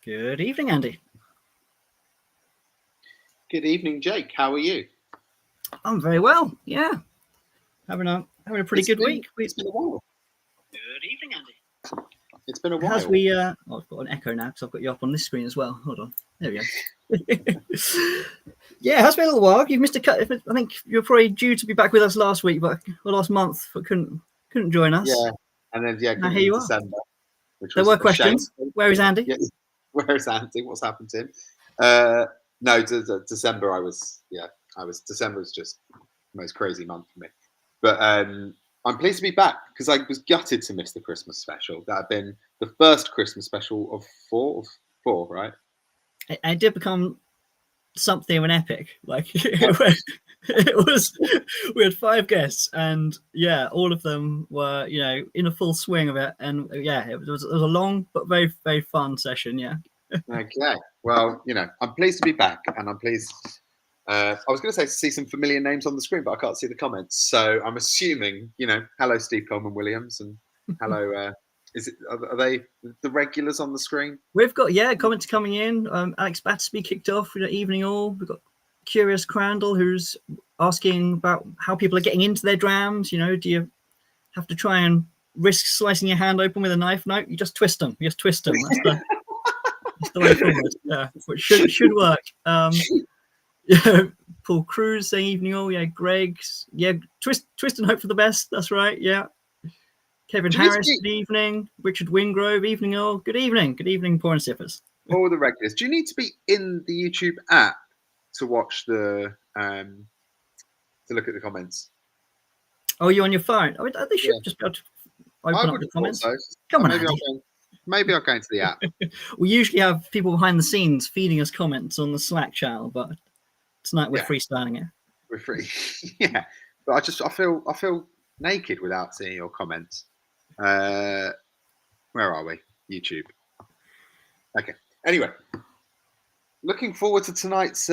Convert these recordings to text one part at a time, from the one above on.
Good evening, Andy. Good evening, Jake. How are you? I'm very well. Yeah, having a pretty good week. It's been a while. Good evening, Andy. It's been a while. As we, I've got an echo now because I've got you up on this screen as well. Hold on. There we go. Yeah, it has been a little while. You've missed a cut. I think you're probably due to be back with us last week, but last month, but couldn't join us. Yeah, and then now here you are. December. There were questions. Where is Andy? Yeah. Where is Andy? What's happened to him? No, December. December was just the most crazy month for me. But I'm pleased to be back because I was gutted to miss the Christmas special. That had been the first Christmas special of four, right? It did become something of an epic. Like it was. We had 5 guests, and yeah, all of them were in a full swing of it. And yeah, it was a long but very, very fun session. Yeah. Okay. Well, I'm pleased to be back, and I'm pleased. I was going to say to see some familiar names on the screen, but I can't see the comments. So I'm assuming, hello, Steve Coleman Williams, and hello. Are they the regulars on the screen? We've got comments coming in. Alex Battersby kicked off. Evening all. We've got Curious Crandall who's asking about how people are getting into their drams. Do you have to try and risk slicing your hand open with a knife? No, you just twist them. That's the way forward. Yeah, which should work. Yeah, Paul Cruz saying evening all. Yeah, Greg's. Yeah, twist and hope for the best. That's right. Yeah. Kevin Harris, good evening. Richard Wingrove, evening all. Good evening, porn sippers. All the regulars. Do you need to be in the YouTube app to watch to look at the comments? Oh, you're on your phone? They should just be able to open up the comments. So. Come on, maybe I'll go into the app. We usually have people behind the scenes feeding us comments on the Slack channel, but tonight we're freestyling it. We're free. Yeah. But I feel naked without seeing your comments. Where are we? YouTube. Okay. Anyway, looking forward to tonight's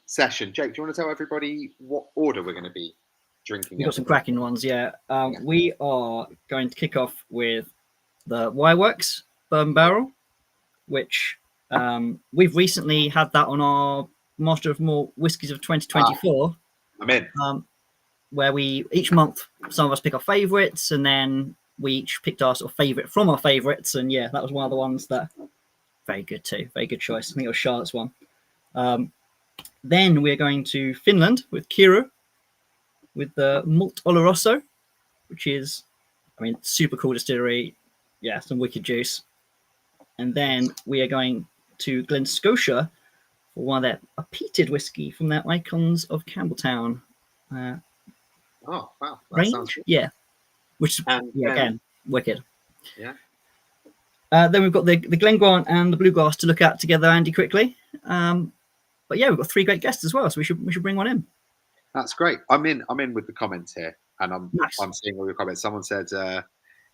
session. Jake, do you want to tell everybody what order we're going to be drinking? We've got some cracking ones, yeah. We are going to kick off with the Wireworks Bourbon Barrel, which we've recently had that on our Master of More Whiskies of 2024. I'm in. Where we each month, some of us pick our favourites, and then we each picked our sort of favourite from our favourites. And yeah, that was one of the ones that very good too. Very good choice. I think it was Charlotte's one. Then we're going to Finland with Kyrö, with the Malt Oloroso, which is, super cool distillery. Yeah, some wicked juice. And then we are going to Glen, Scotia, for one of their peated whiskey from their Icons of Campbeltown. Oh wow! Range, yeah. Which again, wicked. Yeah. Then we've got the Glen and the Bluegrass to look at together, Andy, quickly. But yeah, we've got 3 great guests as well, so we should bring one in. That's great. I'm in with the comments here, and I'm seeing all your comments. Someone said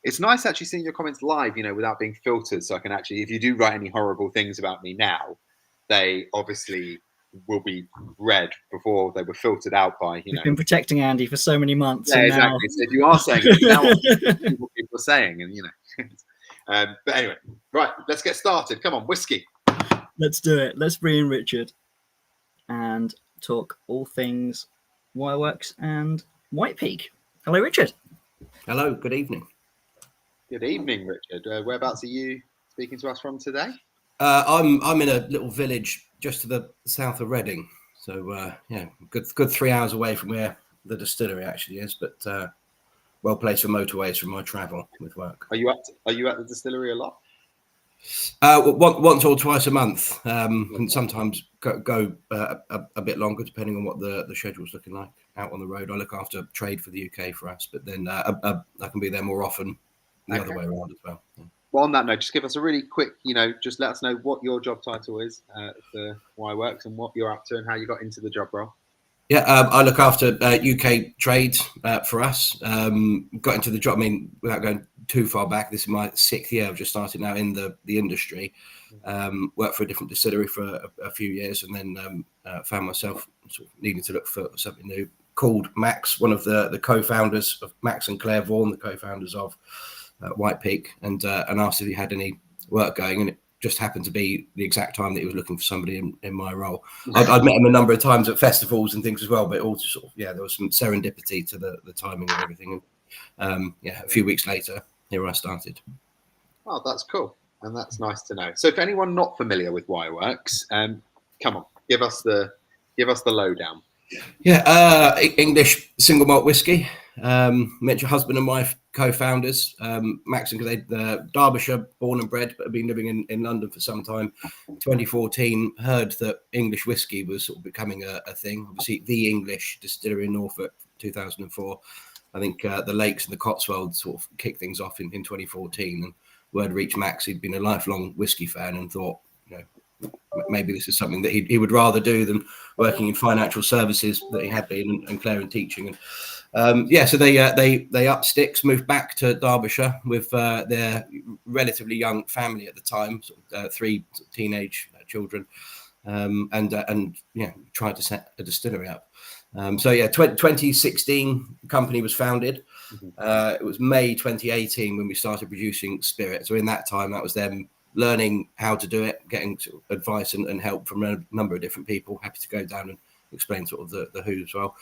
it's nice actually seeing your comments live, without being filtered. So I can actually, if you do write any horrible things about me now, they obviously will be read before they were filtered out by, We've been protecting Andy for so many months. Yeah, exactly. Now... So if you are saying it, now what people are saying, and but anyway, right, let's get started. Come on, whiskey. Let's do it. Let's bring in Richard and talk all things Wireworks and White Peak. Hello, Richard. Hello, good evening. Good evening, Richard. Whereabouts are you speaking to us from today? I'm in a little village just to the south of Reading, so good 3 hours away from where the distillery actually is, but well placed for motorways from my travel with work. Are you at the distillery a lot? Once or twice a month, and sometimes go a bit longer depending on what the schedule's looking like out on the road. I look after trade for the UK for us, but then I can be there more often the other way around as well. Yeah. Well, on that note, just give us a really quick, just let us know what your job title is for Wireworks and what you're up to and how you got into the job role. Yeah, I look after UK trade for us. Got into the job, without going too far back, this is my 6th year. I've just started now in the industry. Worked for a different distillery for a few years, and then found myself sort of needing to look for something new. Called Max, one of the co-founders of Max and Claire Vaughan, the co-founders of White Peak, and asked if he had any work going, and just happened to be the exact time that he was looking for somebody in my role. I'd met him a number of times at festivals and things as well, but also sort of, there was some serendipity to the timing of everything. And a few weeks later, here I started. Oh, that's cool. And that's nice to know. So if anyone not familiar with Wireworks, come on, give us the lowdown. Yeah, English single malt whiskey. Met your husband and wife, co-founders, Max and Glen, Derbyshire, born and bred, but have been living in London for some time. 2014, heard that English whiskey was sort of becoming a thing. Obviously, the English distillery in Norfolk, 2004. I think the Lakes and the Cotswolds sort of kicked things off in 2014. And word reached Max, he'd been a lifelong whiskey fan and thought, maybe this is something that he would rather do than working in financial services that he had been, and Claire in teaching. And so they upped sticks, moved back to Derbyshire with their relatively young family at the time, three teenage children, and tried to set a distillery up. 2016, the company was founded. It was May 2018 when we started producing spirit. So in that time, that was them learning how to do it, getting sort of advice and help from a number of different people. Happy to go down and explain sort of the who as well,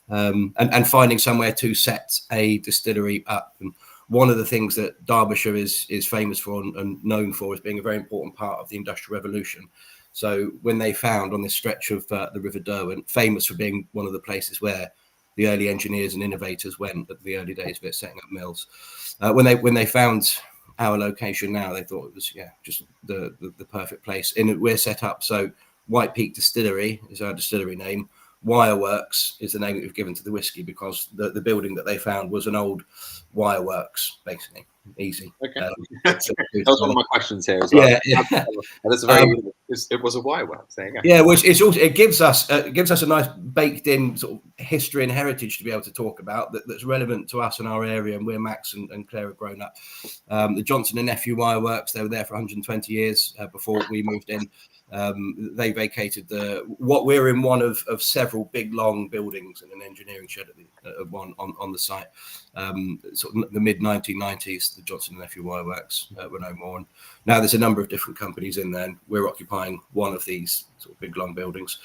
and finding somewhere to set a distillery up. And one of the things that Derbyshire is famous for and known for is being a very important part of the Industrial Revolution. So when they found on this stretch of the River Derwent, famous for being one of the places where the early engineers and innovators went at the early days of it, setting up mills, when they found our location now, they thought it was just the perfect place. And we're set up so White Peak Distillery is our distillery name. Wireworks is the name that we've given to the whiskey because the building that they found was an old wireworks, basically. Easy. Okay. That was one of my questions here as well. Yeah. That's it was a Wireworks. There you go. Yeah, which it gives us a nice baked in sort of history and heritage to be able to talk about that's relevant to us in our area, and where Max and Claire have grown up. The Johnson and Nephew Wireworks, they were there for 120 years before we moved in. They vacated what we're in one of several big long buildings and an engineering shed at one on the site. Sort of the mid 1990s, the Johnson and Nephew Wireworks were no more, and now there's a number of different companies in there, and we're occupying one of these sort of big long buildings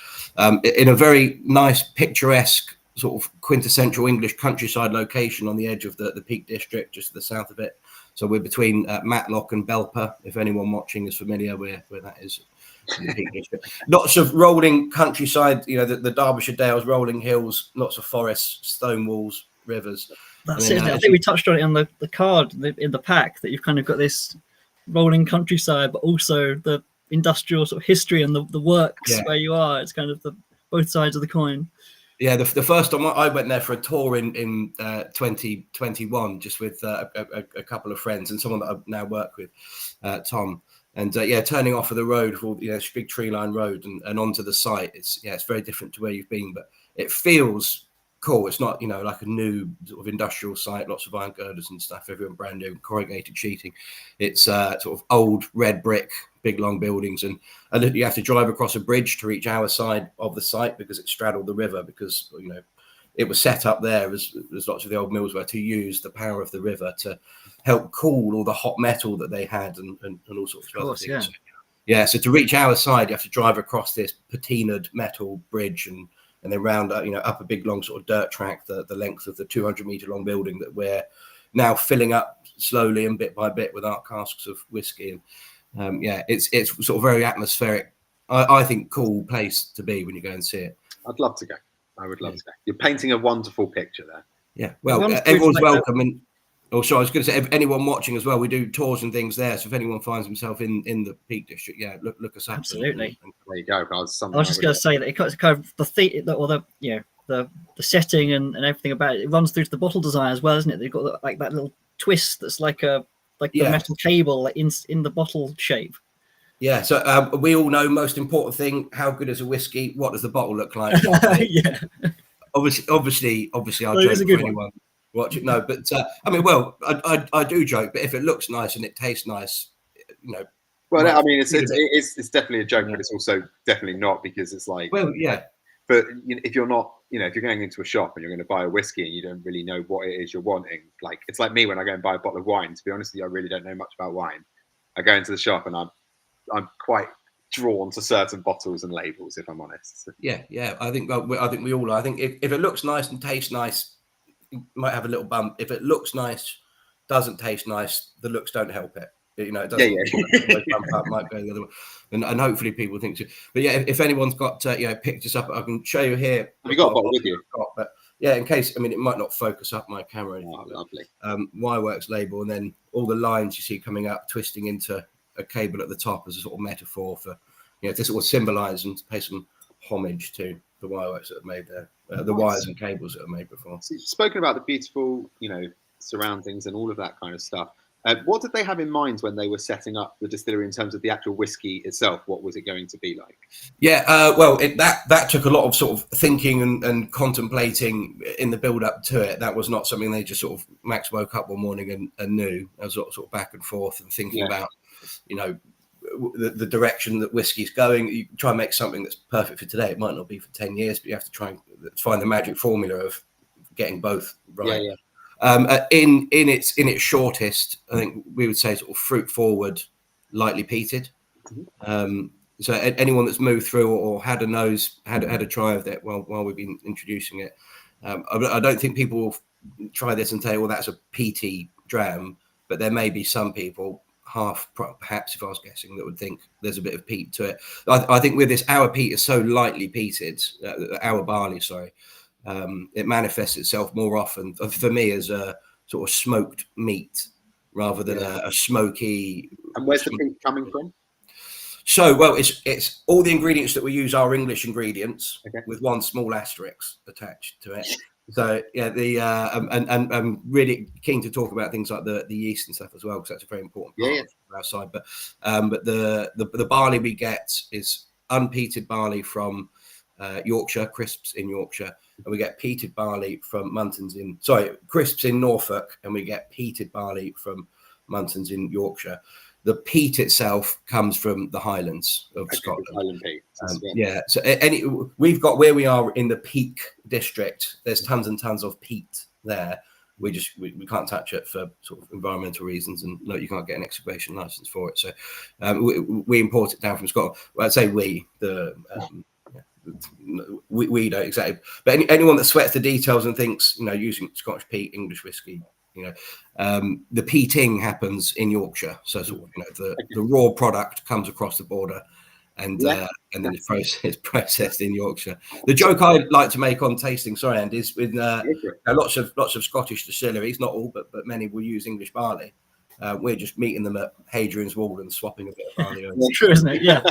in a very nice, picturesque, sort of quintessential English countryside location on the edge of the Peak District, just to the south of it. So we're between Matlock and Belper, if anyone watching is familiar where that is. Lots of rolling countryside, the Derbyshire Dales, rolling hills, lots of forests, stone walls, rivers. That's it. I think we touched on it on the card in the pack, that you've kind of got this rolling countryside, but also the industrial sort of history and the works where you are. It's kind of both sides of the coin. Yeah, the first time I went there for a tour in 2021, just with a couple of friends and someone that I now work with, Tom. And turning off of the road for this big tree line road and onto the site, it's very different to where you've been, but it feels cool. It's not like a new sort of industrial site, lots of iron girders and stuff, everyone brand new, corrugated sheeting. It's sort of old red brick, big long buildings, and you have to drive across a bridge to reach our side of the site because it straddled the river, because it was set up there as lots of the old mills were, to use the power of the river to help cool all the hot metal that they had and all sorts of other things. So to reach our side, you have to drive across this patinaed metal bridge and then round up a big long sort of dirt track, the length of the 200-meter long building that we're now filling up slowly and bit by bit with our casks of whiskey. And it's sort of very atmospheric. I think cool place to be when you go and see it. I'd love to go. I would love to go. You're painting a wonderful picture there. Yeah, well, everyone's welcome. And also, I was going to say, if anyone watching as well, we do tours and things there. So if anyone finds himself in the Peak District, look us up. Absolutely. There you go. I was just going to say that it's kind of the setting and everything about it. It runs through to the bottle design as well, isn't it? They've got like that little twist that's like the metal cable in the bottle shape. Yeah, so we all know most important thing: how good is a whiskey? What does the bottle look like? Yeah. Obviously, I'll joke for anyone watching. No, but I do joke. But if it looks nice and it tastes nice, Well, I mean, it's definitely a joke, but it's also definitely not, because it's like, But if you're not, if you're going into a shop and you're going to buy a whiskey and you don't really know what it is you're wanting, like it's like me when I go and buy a bottle of wine. To be honest with you, I really don't know much about wine. I go into the shop and I'm I'm quite drawn to certain bottles and labels, if I'm honest. Yeah. I think we all are. I think if it looks nice and tastes nice, you might have a little bump. If it looks nice, doesn't taste nice, the looks don't help it. You know, it doesn't. Yeah. Bump up, might go the other way, and hopefully people think so. But yeah, if anyone's got pictures up, I can show you here. Have you got a bottle with you? But yeah, in case, I mean, it might not focus up my camera. Oh, lovely. Wireworks label, and then all the lines you see coming up, twisting into a cable at the top as a sort of metaphor for, to sort of symbolise and pay some homage to the wireworks that are made there, the wires and cables that are made before. So you've spoken about the beautiful, surroundings and all of that kind of stuff. What did they have in mind when they were setting up the distillery in terms of the actual whiskey itself? What was it going to be like? Yeah, well, that took a lot of sort of thinking and contemplating in the build up to it. That was not something they just sort of Max woke up one morning and knew. I was sort of back and forth and thinking about, the direction that whiskey's going. You try and make something that's perfect for today. It might not be for 10 years, but you have to try and find the magic formula of getting both right. Yeah. In its shortest, I think we would say sort of fruit forward, lightly peated. So anyone that's moved through or had a try of that while we've been introducing it, I don't think people will try this and say, well, that's a peaty dram, but there may be some people, perhaps if I was guessing, that would think there's a bit of peat to it. I think with this, our peat is so lightly peated, our barley, sorry. It manifests itself more often for me as a sort of smoked meat rather than a smoky. And where's the peat coming from? So, well, it's all the ingredients that we use are English ingredients with one small asterisk attached to it. So yeah, and I'm really keen to talk about things like the yeast and stuff as well, because that's a very important part of our side. But the barley we get is unpeated barley from Yorkshire, crisps in Yorkshire, and we get peated barley from crisps in Norfolk, and we get peated barley from Muntons in Yorkshire. The peat itself comes from the Highlands of Scotland. Highland peat. So we've got where we are in the Peak district. There's tons and tons of peat there. We can't touch it for sort of environmental reasons, and no, you can't get an excavation license for it. So we import it down from Scotland. Well, I'd say we don't exactly, but anyone that sweats the details and thinks using Scottish peat, English whiskey. The peating happens in Yorkshire, so sort of, the raw product comes across the border, and then it's processed in Yorkshire. The joke I like to make on tasting, Andy, is with lots of Scottish distilleries, not all, but many will use English barley. We're just meeting them at Hadrian's Wall and swapping a bit of barley. True, isn't it? Yeah.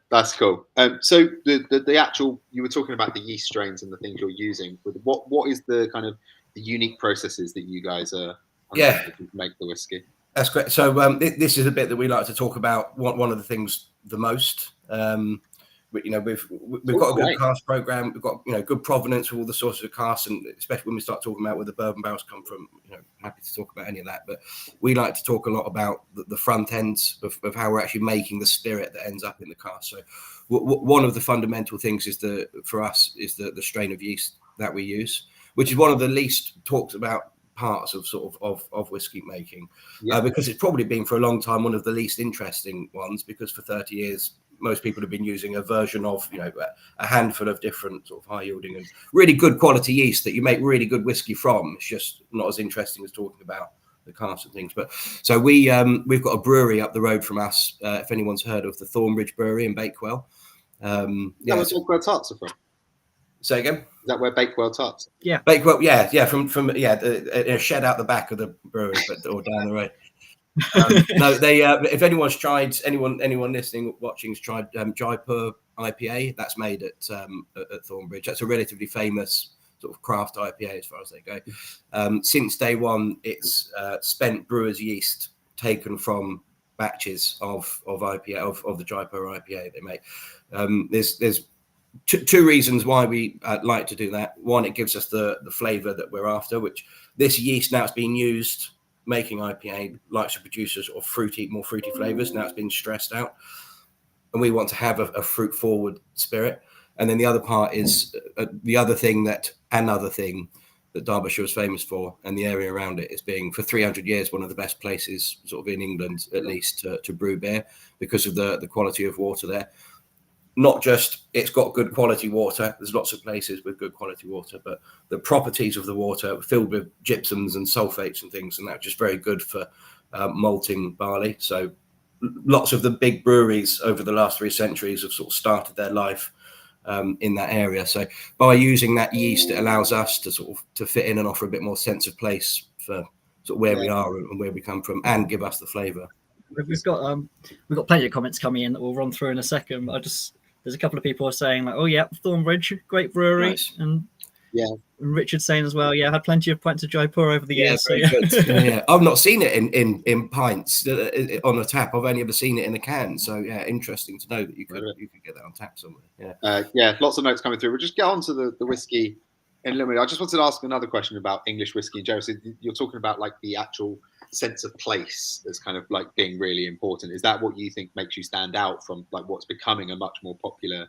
That's cool. So the actual, you were talking about the yeast strains and the things you're using. What is the kind of the unique processes that you guys are to make the whiskey? That's great. So this is a bit that we like to talk about. One of the things the most. We've got a good cask program. We've got good provenance with all the sources of casks, and especially when we start talking about where the bourbon barrels come from. Happy to talk about any of that. But we like to talk a lot about the front ends of how we're actually making the spirit that ends up in the cask. So one of the fundamental things for us is the strain of yeast that we use, which is one of the least talked about parts of of whiskey making, because it's probably been for a long time one of the least interesting ones, because for 30 years most people have been using a version of a handful of different sort of high yielding and really good quality yeast that you make really good whiskey from. It's just not as interesting as talking about the casks and things. But so we've got a brewery up the road from us, if anyone's heard of the Thornbridge Brewery in Bakewell. That's where Bakewell tarts are from. Say again? Is that where Bakewell tarts? Yeah. Bakewell, from a shed out the back of the brewery, or down the road. No, they. If anyone's tried, anyone listening, watching's tried Jaipur IPA, that's made at Thornbridge. That's a relatively famous sort of craft IPA as far as they go. Since day one, it's spent brewer's yeast taken from batches of IPA of the Jaipur IPA they make. There's two reasons why we like to do that. One, it gives us the flavour that we're after, which this yeast now it's being used making IPA likes to produce a sort of more fruity flavours. Now it's been stressed out, and we want to have a fruit forward spirit. And then the other part is another thing that Derbyshire is famous for, and the area around it is being for 300 years one of the best places, sort of in England at least, to brew beer because of the quality of water there. Not just it's got good quality water. There's lots of places with good quality water, but the properties of the water filled with gypsums and sulfates and things, and that's just very good for malting barley. So lots of the big breweries over the last 3 centuries have sort of started their life in that area. So by using that yeast, it allows us to sort of to fit in and offer a bit more sense of place for sort of where we are and where we come from, and give us the flavour. We've got plenty of comments coming in that we'll run through in a second. But there's a couple of people are saying like, oh yeah, Thornbridge, great brewery, Nice. and Richard saying as well, I had plenty of pints of Jaipur over the years. Very good. I've not seen it in pints on a tap. I've only ever seen it in a can. So interesting to know that you could get that on tap somewhere. Lots of notes coming through. We'll just get on to the whiskey in a little minute. I just wanted to ask another question about English whiskey in general. So you're talking about like the actual sense of place as kind of like being really important. Is that what you think makes you stand out from like what's becoming a much more popular,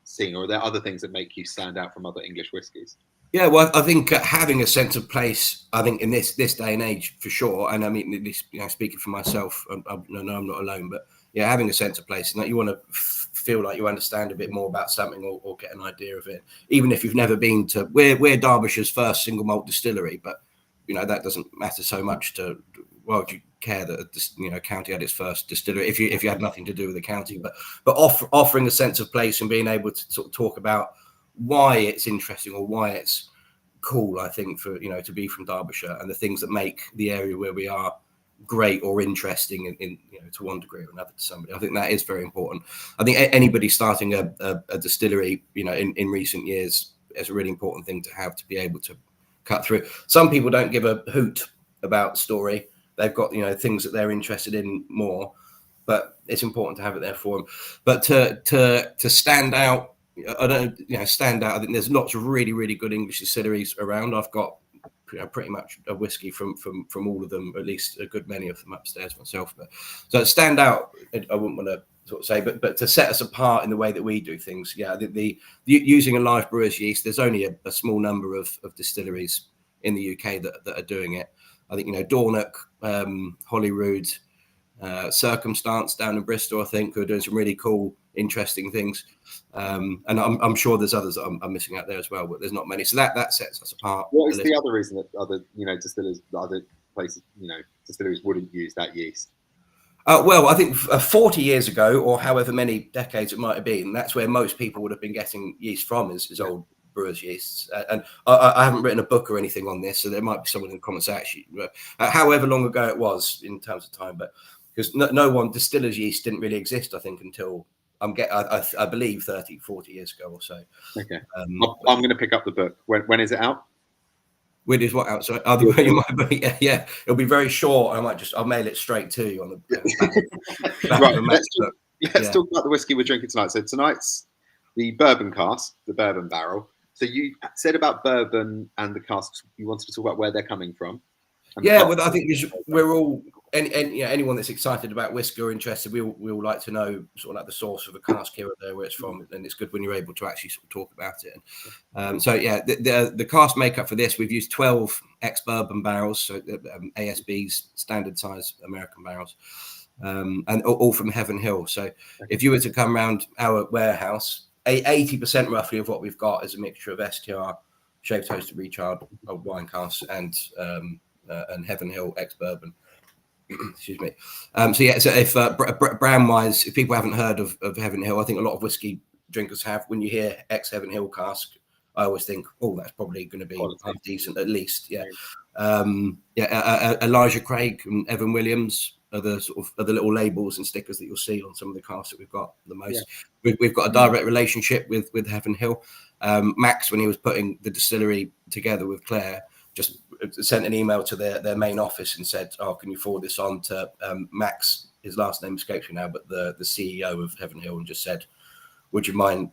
scene, or are there other things that make you stand out from other English whiskies? Yeah, well, I think having a sense of place, I think in this day and age for sure, and I mean, this, speaking for myself, I know I'm not alone, but having a sense of place, and that you want to feel like you understand a bit more about something or get an idea of it, even if you've never been to. We're Derbyshire's first single malt distillery, but that doesn't matter so much to. Well, do you care that a county had its first distillery if you had nothing to do with the county, but offering a sense of place and being able to sort of talk about why it's interesting or why it's cool, I think, for to be from Derbyshire, and the things that make the area where we are great or interesting in to one degree or another to somebody. I think that is very important. I think anybody starting a distillery in recent years is a really important thing to have, to be able to cut through. Some people don't give a hoot about story. They've got things that they're interested in more, but it's important to have it there for them. But to stand out, I don't stand out. I think there's lots of really, really good English distilleries around. I've got pretty much a whiskey from all of them, at least a good many of them upstairs myself. But so stand out, I wouldn't want to sort of say, but to set us apart in the way that we do things. The using a live brewer's yeast, there's only a small number of distilleries in the UK that are doing it. I think Dornoch, Holyrood, Circumstance down in Bristol, I think, who are doing some really cool, interesting things. And I'm sure there's others that I'm missing out there as well, but there's not many. So that sets us apart. What is the other reason that other distillers, other places, distilleries wouldn't use that yeast? Well, I think 40 years ago, or however many decades it might have been, that's where most people would have been getting yeast from, is old brewers' yeasts. And I haven't written a book or anything on this, so there might be someone in the comments actually, however long ago it was in terms of time, but because no one, distiller's yeast didn't really exist, I think, until I believe 30, 40 years ago or so. Okay. I'm going to pick up the book. When is it out? When is what out? So either way, you might be, it'll be very short. I'll mail it straight to you on the back right. of the Let's talk about the whiskey we're drinking tonight. So tonight's the bourbon cask, the bourbon barrel. So you said about bourbon and the casks, you wanted to talk about where they're coming from. Well, I think we're all, anyone that's excited about whiskey or interested, we all like to know sort of like the source of a cask here or there, where it's from, and it's good when you're able to actually sort of talk about it. The cask makeup for this, we've used 12 ex-bourbon barrels, so ASBs, standard size American barrels, and all from Heaven Hill. So if you were to come around our warehouse, 80% roughly of what we've got is a mixture of STR, shaved toasted recharred wine casks, and Heaven Hill ex-bourbon. Excuse me. So if brand wise, if people haven't heard of Heaven Hill, I think a lot of whiskey drinkers have. When you hear ex Heaven Hill cask, I always think, oh, that's probably going to be half decent at least. Elijah Craig and Evan Williams are the little labels and stickers that you'll see on some of the casks that we've got the most. We've got a direct relationship with Heaven Hill. Max, when he was putting the distillery together with Claire, just sent an email to their main office and said, oh, can you forward this on to Max? His last name escapes me now, but the CEO of Heaven Hill, and just said, would you mind,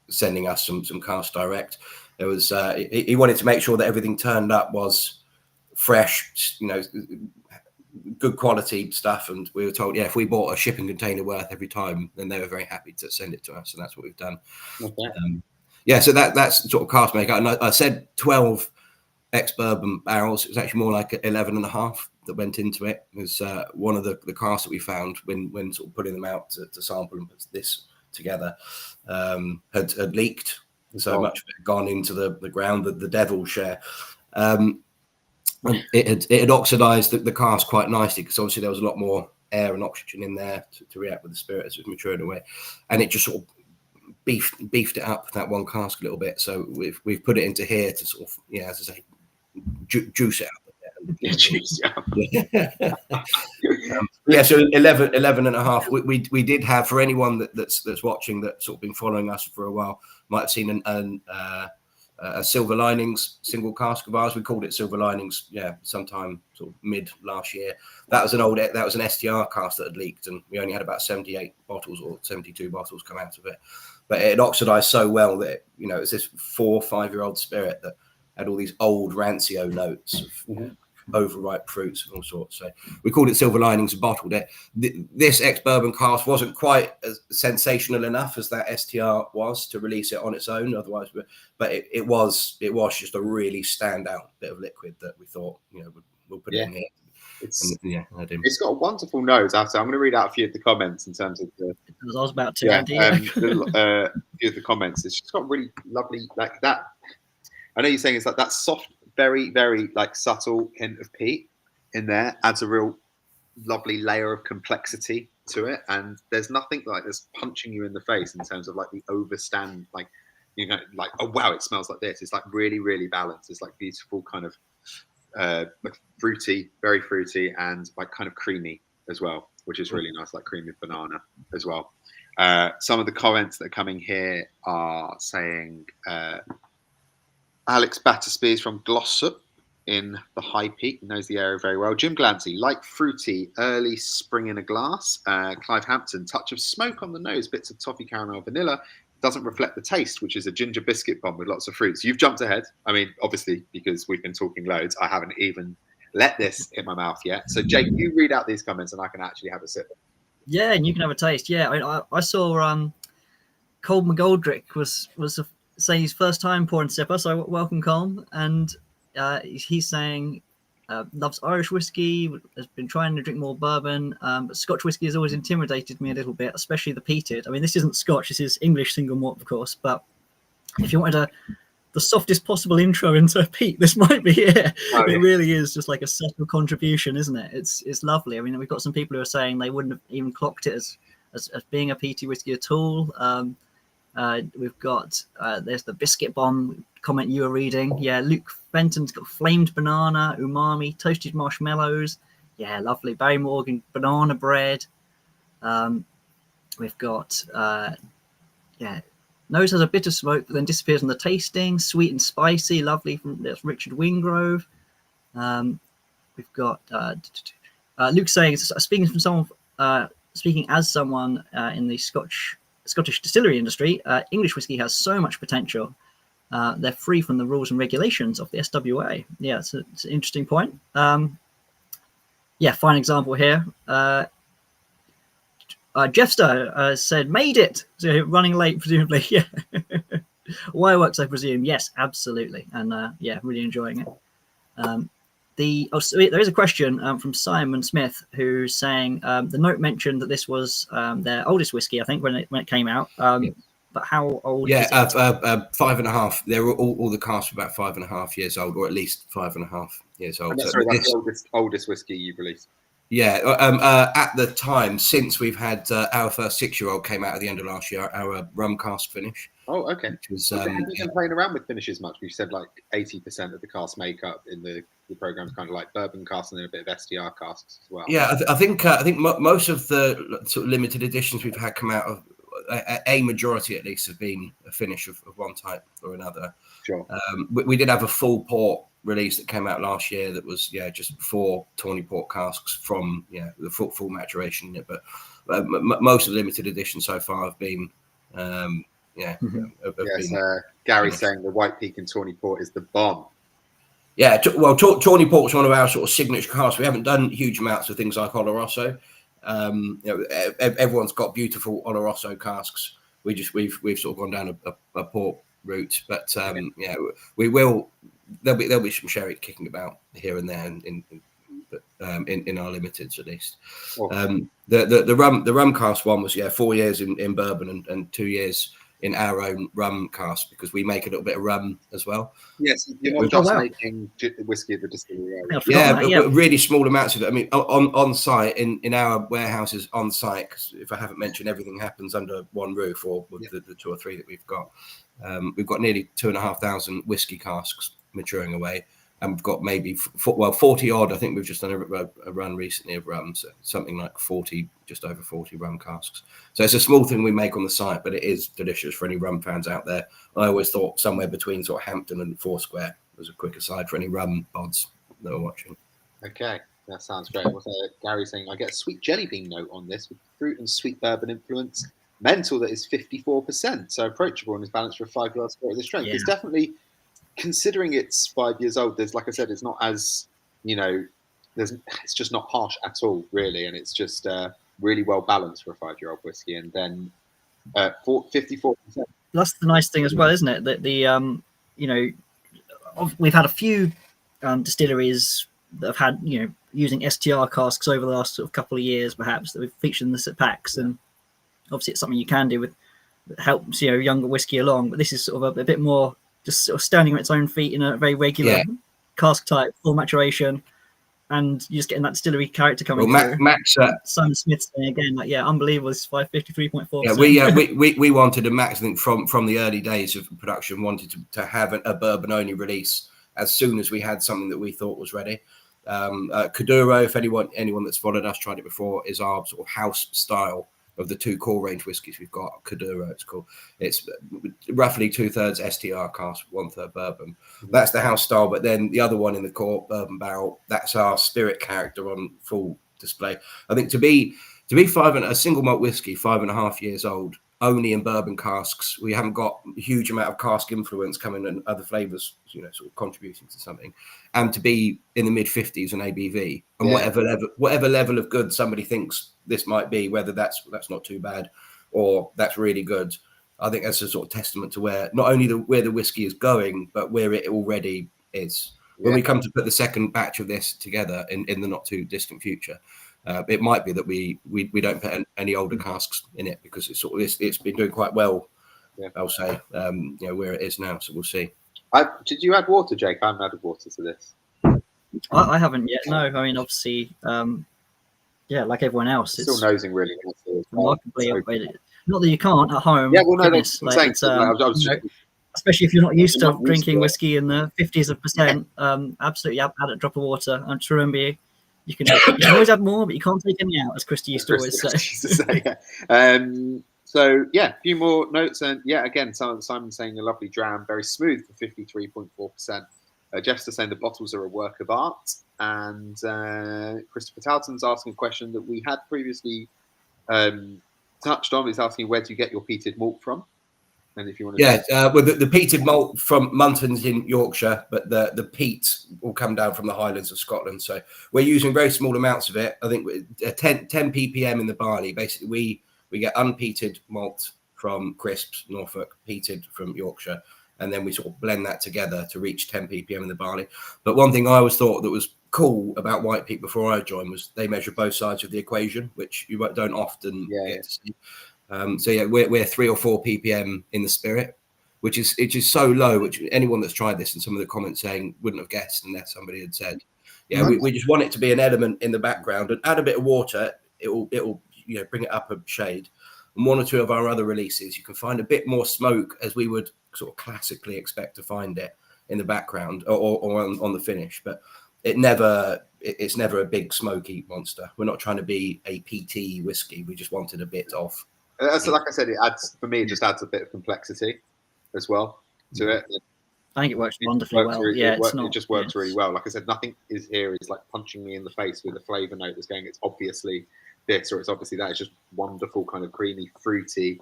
sending us some cask direct? It was he wanted to make sure that everything turned up was fresh, good quality stuff. And we were told, if we bought a shipping container worth every time, then they were very happy to send it to us, and that's what we've done. Okay. So that's sort of cask maker. And I said 12 ex-bourbon barrels. It was actually more like 11 and a half that went into it. It was one of the casks that we found when sort of putting them out to sample and put this together had leaked. So much of it had gone into the ground, the devil share. It had oxidized the cask quite nicely, because obviously there was a lot more air and oxygen in there to react with the spirit as it was matured away, and it just sort of beefed it up, that one cask, a little bit. So we've put it into here to sort of, as I say, juice it up. Juice it up. So 11 and a half. We did have, for anyone that's watching, that's sort of been following us for a while, might have seen a Silver Linings single cask of ours. We called it Silver Linings, sometime sort of mid last year. That was an STR cask that had leaked, and we only had about 78 bottles or 72 bottles come out of it. But it had oxidized so well that it was this 4 or 5 year old spirit that had all these old rancio notes of overripe fruits and all sorts. So we called it Silver Linings and bottled it. This ex-bourbon cask wasn't quite as sensational enough as that STR was to release it on its own. Otherwise, but it was just a really standout bit of liquid that we thought, we'll put it in here. It's got a wonderful nose. I'm going to read out a few of the comments in terms of the. I was about to. A few of the comments. It's just got really lovely, like that. I know you're saying it's like that soft, very, very like subtle hint of peat in there adds a real lovely layer of complexity to it, and there's nothing like this punching you in the face in terms of like the overstand, like like, oh wow, it smells like this. It's like really, really balanced. It's like beautiful kind of like fruity, very fruity, and like kind of creamy as well, which is really nice, like creamy banana as well. Some of the comments that are coming here are saying Alex Battersby is from Glossop in the High Peak, knows the area very well. Jim Glancy, light fruity, early spring in a glass. Clive Hampton, touch of smoke on the nose, bits of toffee, caramel, vanilla. Doesn't reflect the taste, which is a ginger biscuit bomb with lots of fruits. You've jumped ahead. I mean, obviously, because we've been talking loads, I haven't even let this in my mouth yet. So, Jake, you read out these comments and I can actually have a sip. Yeah, and you can have a taste. Yeah, I saw Colm McGoldrick was saying his first time pouring sipper, so welcome Colm, and he's saying loves Irish whiskey, has been trying to drink more bourbon, but Scotch whiskey has always intimidated me a little bit, especially the peated. I mean, this isn't Scotch, this is English single malt, of course, but if you wanted the softest possible intro into peat, this might be it. Oh, yeah. It really is just like a subtle contribution, isn't it? It's lovely. I mean, we've got some people who are saying they wouldn't have even clocked it as being a peaty whiskey at all. We've got there's the biscuit bomb comment you were reading. Yeah, Luke Fenton's got flamed banana, umami, toasted marshmallows. Yeah, lovely. Barry Morgan, banana bread. We've got nose has a bit of smoke, but then disappears on the tasting. Sweet and spicy, lovely. That's Richard Wingrove. We've got Luke saying, speaking as someone in the Scottish distillery industry, English whiskey has so much potential. They're free from the rules and regulations of the SWA. Yeah, it's an interesting point. Fine example here. Jeffster said, made it. So running late, presumably. Yeah. Fireworks, I presume. Yes, absolutely. And really enjoying it. So there is a question from Simon Smith, who's saying the note mentioned that this was their oldest whiskey, I think, when it came out. But how old? Yeah, 5.5. They're all the casks were about 5.5 years old, or at least 5.5 years old. That's the oldest whiskey you've released. Yeah, at the time, since we've had our first 6-year-old came out at the end of last year, our rum cask finish. Oh, okay. Which was, have you been playing around with finishes much? We've said like 80% of the cask makeup in the program's kind of like bourbon casks and then a bit of STR casks as well. Yeah, I think most of the sort of limited editions we've had come out of a majority at least have been a finish of one type or another. Sure. We did have a full port release that came out last year that was just 4 tawny port casks from the full maturation in it, but most of the limited editions so far have been Gary's saying the White Peak and tawny port is the bomb. Yeah, well, tawny port is one of our sort of signature casks. We haven't done huge amounts of things like Oloroso. Everyone's got beautiful Oloroso casks. We've sort of gone down a port route, but we will there'll be some sherry kicking about here and there in our limiteds at least. The rum cask one was 4 years in bourbon and 2 years in our own rum cask, because we make a little bit of rum as well. Yes, you're not just making whiskey at the distillery. Really small amounts of it. I mean, on site in our warehouses on site, because if I haven't mentioned, everything happens under one roof, or with the 2 or 3 that we've got. We've got nearly 2,500 whiskey casks maturing away, and we've got maybe 40 odd. I think we've just done a run recently of rum, so something like 40, just over 40 rum casks. So it's a small thing we make on the site, but it is delicious for any rum fans out there. I always thought somewhere between sort of Hampton and Foursquare was a quick aside for any rum pods that are watching. Okay, that sounds great. Gary saying, I get a sweet jelly bean note on this with fruit and sweet bourbon influence. Mental that is 54%, so approachable and is balanced for a 5-year-old spirit of the strength. It's definitely, considering it's 5 years old, there's, like I said, it's not as, it's just not harsh at all, really, and it's just really well balanced for a 5-year-old whiskey. And then 54%. That's the nice thing as well, isn't it? That we've had a few distilleries that have had, using STR casks over the last sort of couple of years, perhaps, that we've featured in the sit packs, and obviously it's something you can do with that helps younger whiskey along. But this is sort of a bit more just sort of standing on its own feet in a very regular cask type, full maturation, and you're just getting that distillery character coming through. Max, Simon Smith's thing again, unbelievable. It's 553.4%. Yeah, we wanted a Max. I think from the early days of production, wanted to have a bourbon only release as soon as we had something that we thought was ready. Kyrö, if anyone that's followed us tried it before, is our sort of house style of the 2 core range whiskies we've got. Kyrö, it's called. It's roughly 2/3 STR cask, 1/3 bourbon. That's the house style. But then the other one in the core bourbon barrel, that's our spirit character on full display. I think to be a single malt whiskey, 5.5 years old, only in bourbon casks, we haven't got a huge amount of cask influence coming and other flavors, sort of contributing to something, and to be in the mid 50s in ABV, and whatever level of good somebody thinks this might be, whether that's not too bad or that's really good, I think that's a sort of testament to where not only where the whiskey is going, but where it already is. When we come to put the second batch of this together in the not too distant future, it might be that we don't put any older casks in it, because it's been doing quite well. I'll say where it is now, so we'll see. Did you add water, Jake? I haven't added water to this. I haven't yet. No, I mean, obviously, like everyone else, it's still nosing really nicely. Remarkably, not that you can't at home. Yeah, well, no, that's what I'm saying. Especially if you're not used to drinking whiskey in the 50s%, absolutely add a drop of water. And just remember, you can always add more, but you can't take any out, as Christy used to always say. So a few more notes, and again, Simon saying a lovely dram, very smooth for 53.4%. Jeff's saying the bottles are a work of art, and Christopher Talton's asking a question that we had previously touched on. He's asking, where do you get your peated malt from? And if you want to, the peated malt from Muntons in Yorkshire, but the peat will come down from the Highlands of Scotland. So we're using very small amounts of it. I think 10 ppm in the barley. Basically, we get unpeated malt from Crisps, Norfolk, peated from Yorkshire, and then we sort of blend that together to reach 10 ppm in the barley. But one thing I always thought that was cool about White Peak before I joined was they measure both sides of the equation, which you don't often get to see. We're 3 or 4 ppm in the spirit, which is so low, which anyone that's tried this and some of the comments saying wouldn't have guessed unless somebody had said. We just want it to be an element in the background, and add a bit of water, it'll bring it up a shade. And 1 or 2 of our other releases, you can find a bit more smoke, as we would sort of classically expect to find it in the background or on the finish, but it's never a big smoky monster. We're not trying to be a PT whiskey. We just wanted a bit of. So like I said, it just adds a bit of complexity as well to it. I think it works wonderfully well. It just works really well. Like I said, nothing is like punching me in the face with a flavour note that's going, it's obviously this or it's obviously that. It's just wonderful, kind of creamy, fruity,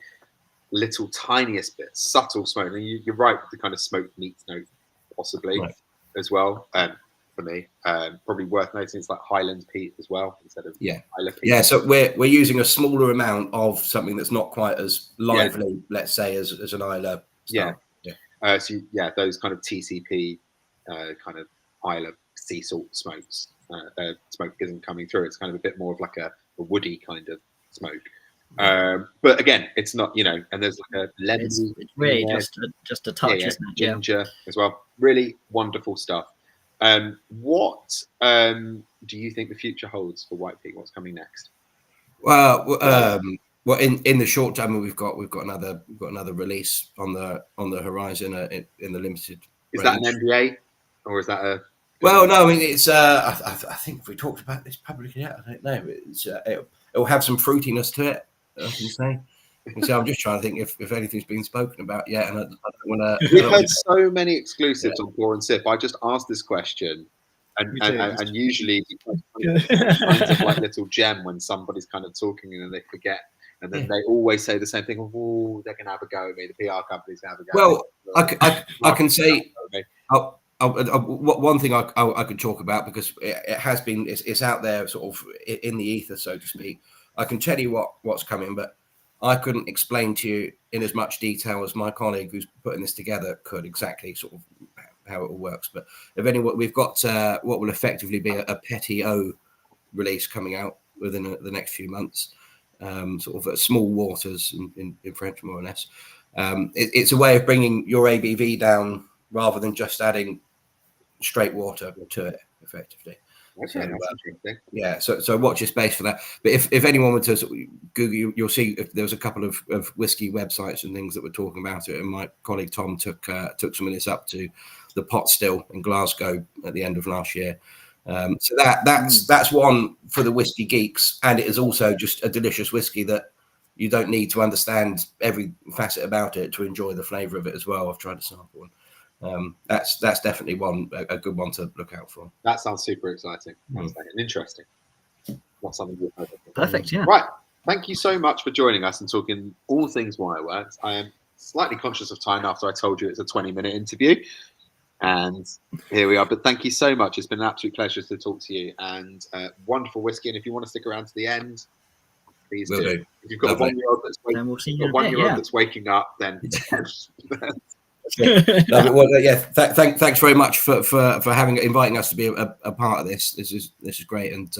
little tiniest bit, subtle smoke. And you're right with the kind of smoked meat note possibly as well. For me, probably worth noting it's like Highland peat as well instead of Isla peat. So we're using a smaller amount of something that's not quite as lively, let's say, as an Isla style. Those kind of TCP kind of Isle sea salt smokes. Smoke isn't coming through. It's kind of a bit more of like a woody kind of smoke. But again, it's not, and there's like a lemon. It's really just a touch, isn't it? Ginger as well. Really wonderful stuff. What do you think the future holds for White Peak? What's coming next? Well, in the short term, we've got another release on the horizon in the limited. Is that an NDA or is that a? Well, no, I mean it's. I think we talked about this publicly. I don't know. It's it'll have some fruitiness to it. I can say. So I'm just trying to think if anything's been spoken about yet, and I don't want to. We've had so many exclusives on Pour and Sip. I just asked this question, and usually it's kind of like little gem when somebody's kind of talking and then they forget, and then they always say the same thing. Oh, they're going to have a go at me. The PR company's going to have a go. Well, I can say. One thing I could talk about, because it has been, it's out there sort of in the ether, so to speak. I can tell you what's coming, but I couldn't explain to you in as much detail as my colleague who's putting this together could exactly sort of how it all works. But if anyone, we've got what will effectively be a Petit O release coming out within the next few months, sort of at small waters in French, more or less. It's a way of bringing your ABV down rather than just adding straight water to it, effectively. Okay, so watch your space for that. But if anyone were to sort of Google, you'll see if there was a couple of whiskey websites and things that were talking about it. And my colleague Tom took some of this up to the Pot Still in Glasgow at the end of last year. So that's one for the whiskey geeks, and it is also just a delicious whiskey that you don't need to understand every facet about it to enjoy the flavour of it as well. I've tried to sample one. That's definitely a good one to look out for. That sounds super exciting. And interesting. Not something we've heard of. Perfect, yeah. Right. Thank you so much for joining us and talking all things Wireworks. I am slightly conscious of time after I told you it's a 20-minute interview. And here we are. But thank you so much. It's been an absolute pleasure to talk to you, and wonderful whiskey. And if you want to stick around to the end, please do. If you've got a 1-year-old that's waking up, then thanks very much for inviting us to be a part of this. This is great, and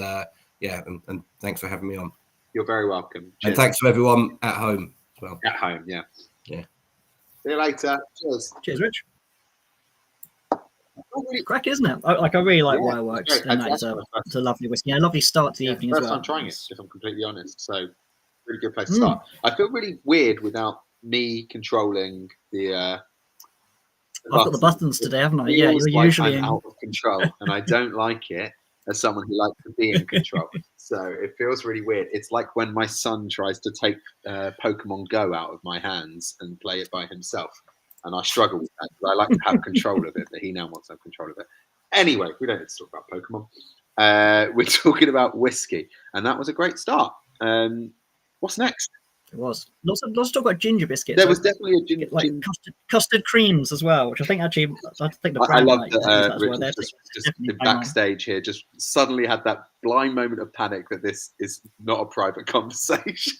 and thanks for having me on. You're very welcome. Cheers. And thanks to everyone at home as well. At home, yeah. See you later. Cheers, Rich. Crack, isn't it? I really like Wireworks, and it's a lovely whiskey. A lovely start to the evening as well. First time trying it, if I'm completely honest. So, really good place to start. I feel really weird without me controlling the. I've got the buttons today, haven't I? Yeah, you're like usually out of control, and I don't like it as someone who likes to be in control. So it feels really weird. It's like when my son tries to take Pokemon Go out of my hands and play it by himself. And I struggle with that because I like to have control of it, but he now wants to have control of it. Anyway, we don't need to talk about Pokemon. We're talking about whiskey, and that was a great start. What's next? It was. Lots of talk about ginger biscuits. There was definitely a ginger, like custard creams as well, which I think the brand. I love that Richard just backstage here, just suddenly had that blind moment of panic that this is not a private conversation.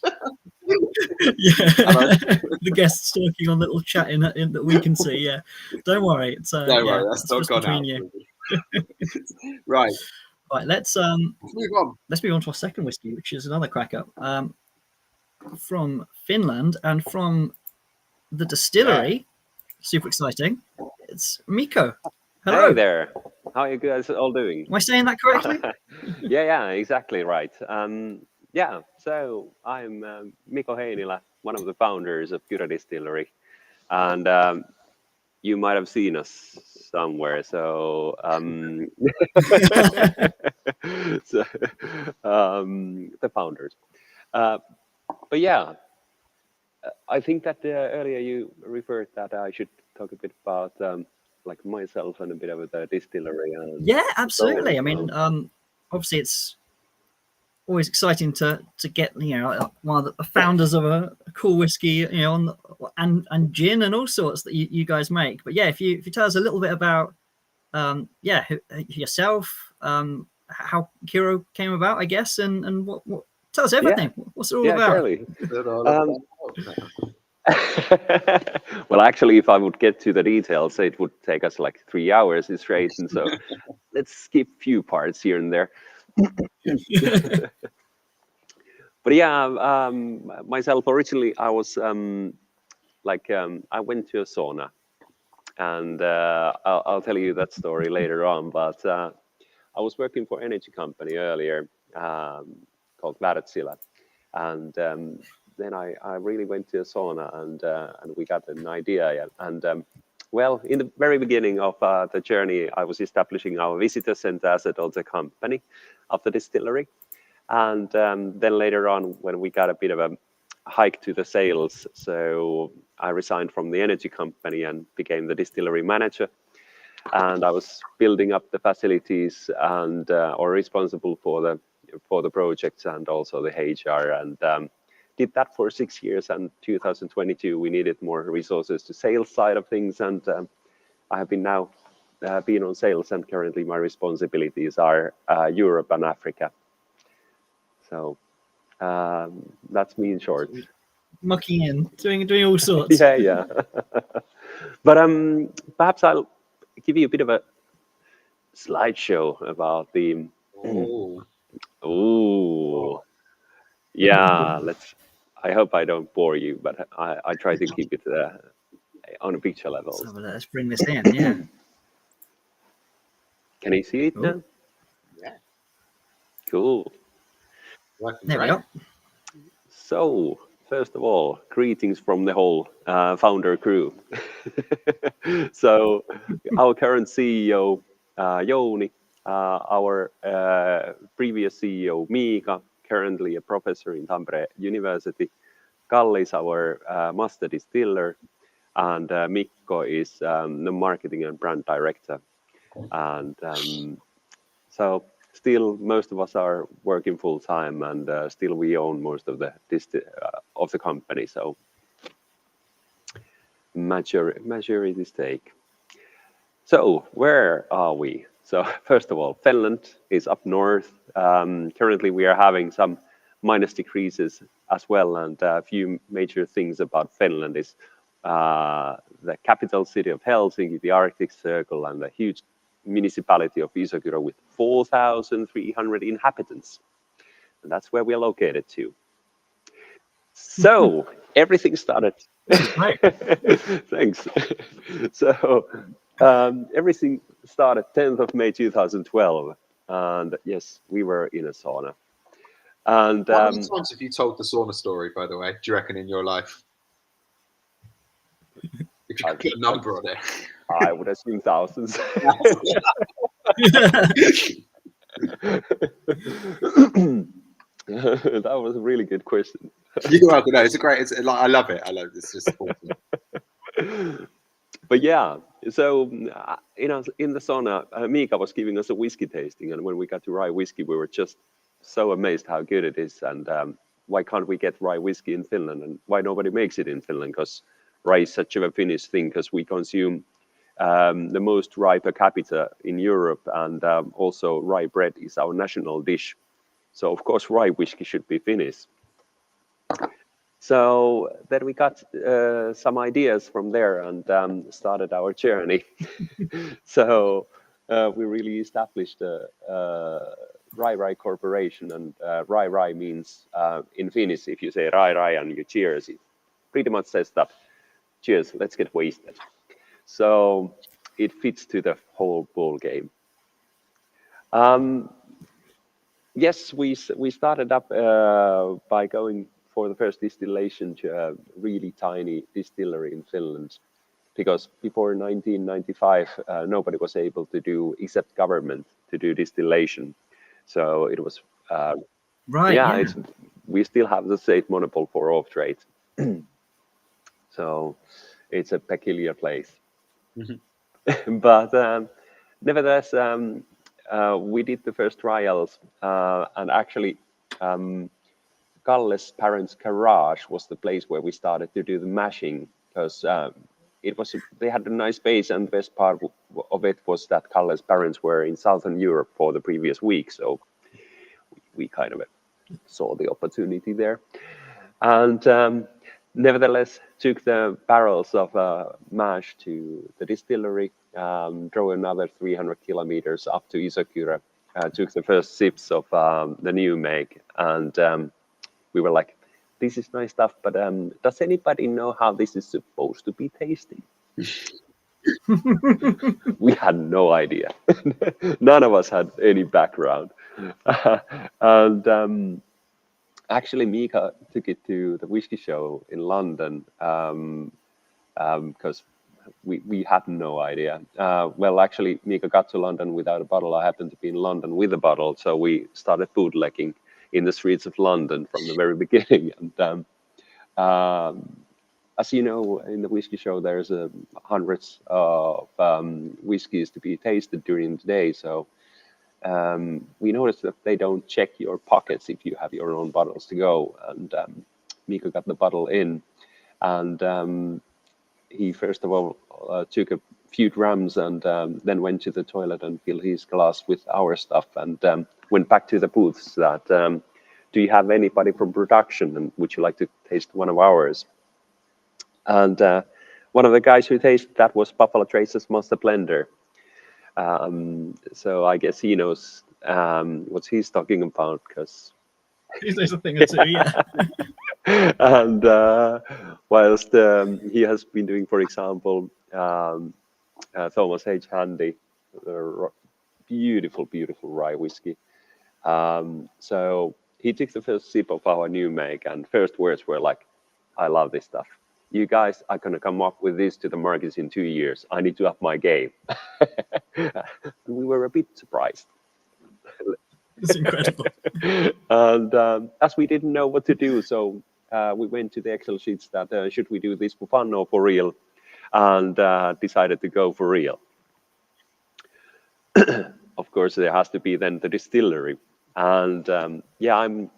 The guests talking on little chat in that we can see. Yeah, don't worry. It's don't worry, that's not gone out. Right. Let's move on. Let's move on to our second whiskey, which is another cracker from Finland and from the distillery. Super exciting. It's Mikko. Hello. Hey there. How are you guys all doing? Am I saying that correctly? Yeah, exactly right. So I'm Mikko Heinilä, one of the founders of Kyrö Distillery, and you might have seen us somewhere. So, the founders. But yeah, I think that earlier you referred that I should talk a bit about like myself and a bit of the distillery. Yeah, absolutely. I mean, obviously it's always exciting to get one of the founders of a cool whiskey, and gin and all sorts that you guys make. But yeah, if you tell us a little bit about yourself, how Kyrö came about, I guess, and what tell us everything. What's it all about? Surely. Well, actually, if I would get to the details, it would take us like 3 hours straight, and so let's skip few parts here and there. But yeah, myself originally, I was I went to a sauna, and I'll tell you that story later on. But I was working for energy company earlier called Wärtsilä, and then I really went to a sauna, and we got an idea. And well, in the very beginning of the journey, I was establishing our visitor center as a daughter company of the distillery. And then later on, when we got a bit of a hike to the sales, so I resigned from the energy company and became the distillery manager. And I was building up the facilities and or responsible for the projects and also the HR, and did that for 6 years. And 2022, we needed more resources to sales side of things, and I have been now been on sales, and currently my responsibilities are Europe and Africa. So that's me in short. Mucking in, doing all sorts. Yeah. But perhaps I'll give you a bit of a slideshow about the. Oh. Yeah. I hope I don't bore you, but I try to keep it on a picture level. So let's bring this in. Yeah. Can you see it now? Yeah. Cool. There we go. So, first of all, greetings from the whole founder crew. So, our current CEO, Jouni, our previous CEO, Miika, currently a professor in Tampere University. Kalle is our master distiller, and Mikko is the marketing and brand director. And so, still, most of us are working full time, and still we own most of the company. So majority stake. So where are we? So first of all, Finland is up north. Currently, we are having some minus decreases as well, and a few major things about Finland is the capital city of Helsinki, the Arctic Circle, and the huge municipality of Kyrö with 4,300 inhabitants. And that's where we're located too. So everything started. Thanks. So everything started 10th of May 2012. And yes, we were in a sauna. And how many times have you told the sauna story, by the way, do you reckon, in your life? If you could put a number on it. I would assume thousands. That was a really good question. You are, no, it's a great. It's like, I love it. I love it. It's just awesome. But yeah, so in the sauna, Miika was giving us a whiskey tasting, and when we got to rye whiskey, we were just so amazed how good it is, and why can't we get rye whiskey in Finland, and why nobody makes it in Finland? Because rye is such a Finnish thing, because we consume the most rye per capita in Europe, and also rye bread is our national dish. So of course rye whiskey should be Finnish. So then we got some ideas from there and started our journey. So we really established a Rye Corporation, and Rye means in Finnish, if you say Rye and you cheers, it pretty much says that, cheers, let's get wasted. So it fits to the whole ball game. Yes, we started up by going for the first distillation to a really tiny distillery in Finland, because before 1995, nobody was able to do, except government, to do distillation. So it was right. Yeah. We still have the state monopoly for off trade. So it's a peculiar place. Mm-hmm. But nevertheless, we did the first trials, and actually Kalle's parents' garage was the place where we started to do the mashing, because they had a nice base, and the best part of it was that Kalle's parents were in Southern Europe for the previous week, so we kind of saw the opportunity there. And nevertheless, took the barrels of mash to the distillery, drove another 300 kilometers up to Kyrö, took the first sips of the new make, and we were like, this is nice stuff, but does anybody know how this is supposed to be tasted? We had no idea. None of us had any background. And actually, Mika took it to the whiskey show in London because we had no idea. Well, actually, Mika got to London without a bottle. I happened to be in London with a bottle, so we started bootlegging in the streets of London from the very beginning. And as you know, in the whiskey show, there's hundreds of whiskies to be tasted during the day. So we noticed that they don't check your pockets if you have your own bottles to go. And Mika got the bottle in, and he first of all took a few drams and then went to the toilet and filled his glass with our stuff, and went back to the booths that, do you have anybody from production, and would you like to taste one of ours? And one of the guys who tasted that was Buffalo Trace's Master Blender. So I guess he knows what he's talking about, because There's a thing or two, yeah. and whilst he has been doing, for example, Thomas H. Handy, beautiful rye whiskey. So he took the first sip of our new make, and first words were like, I love this stuff. You guys are going to come up with this to the markets in 2 years. I need to up my game. We were a bit surprised. It's incredible. And as we didn't know what to do, so we went to the Excel sheets that should we do this for fun or for real, and decided to go for real. Of course, there has to be then the distillery. And yeah, I'm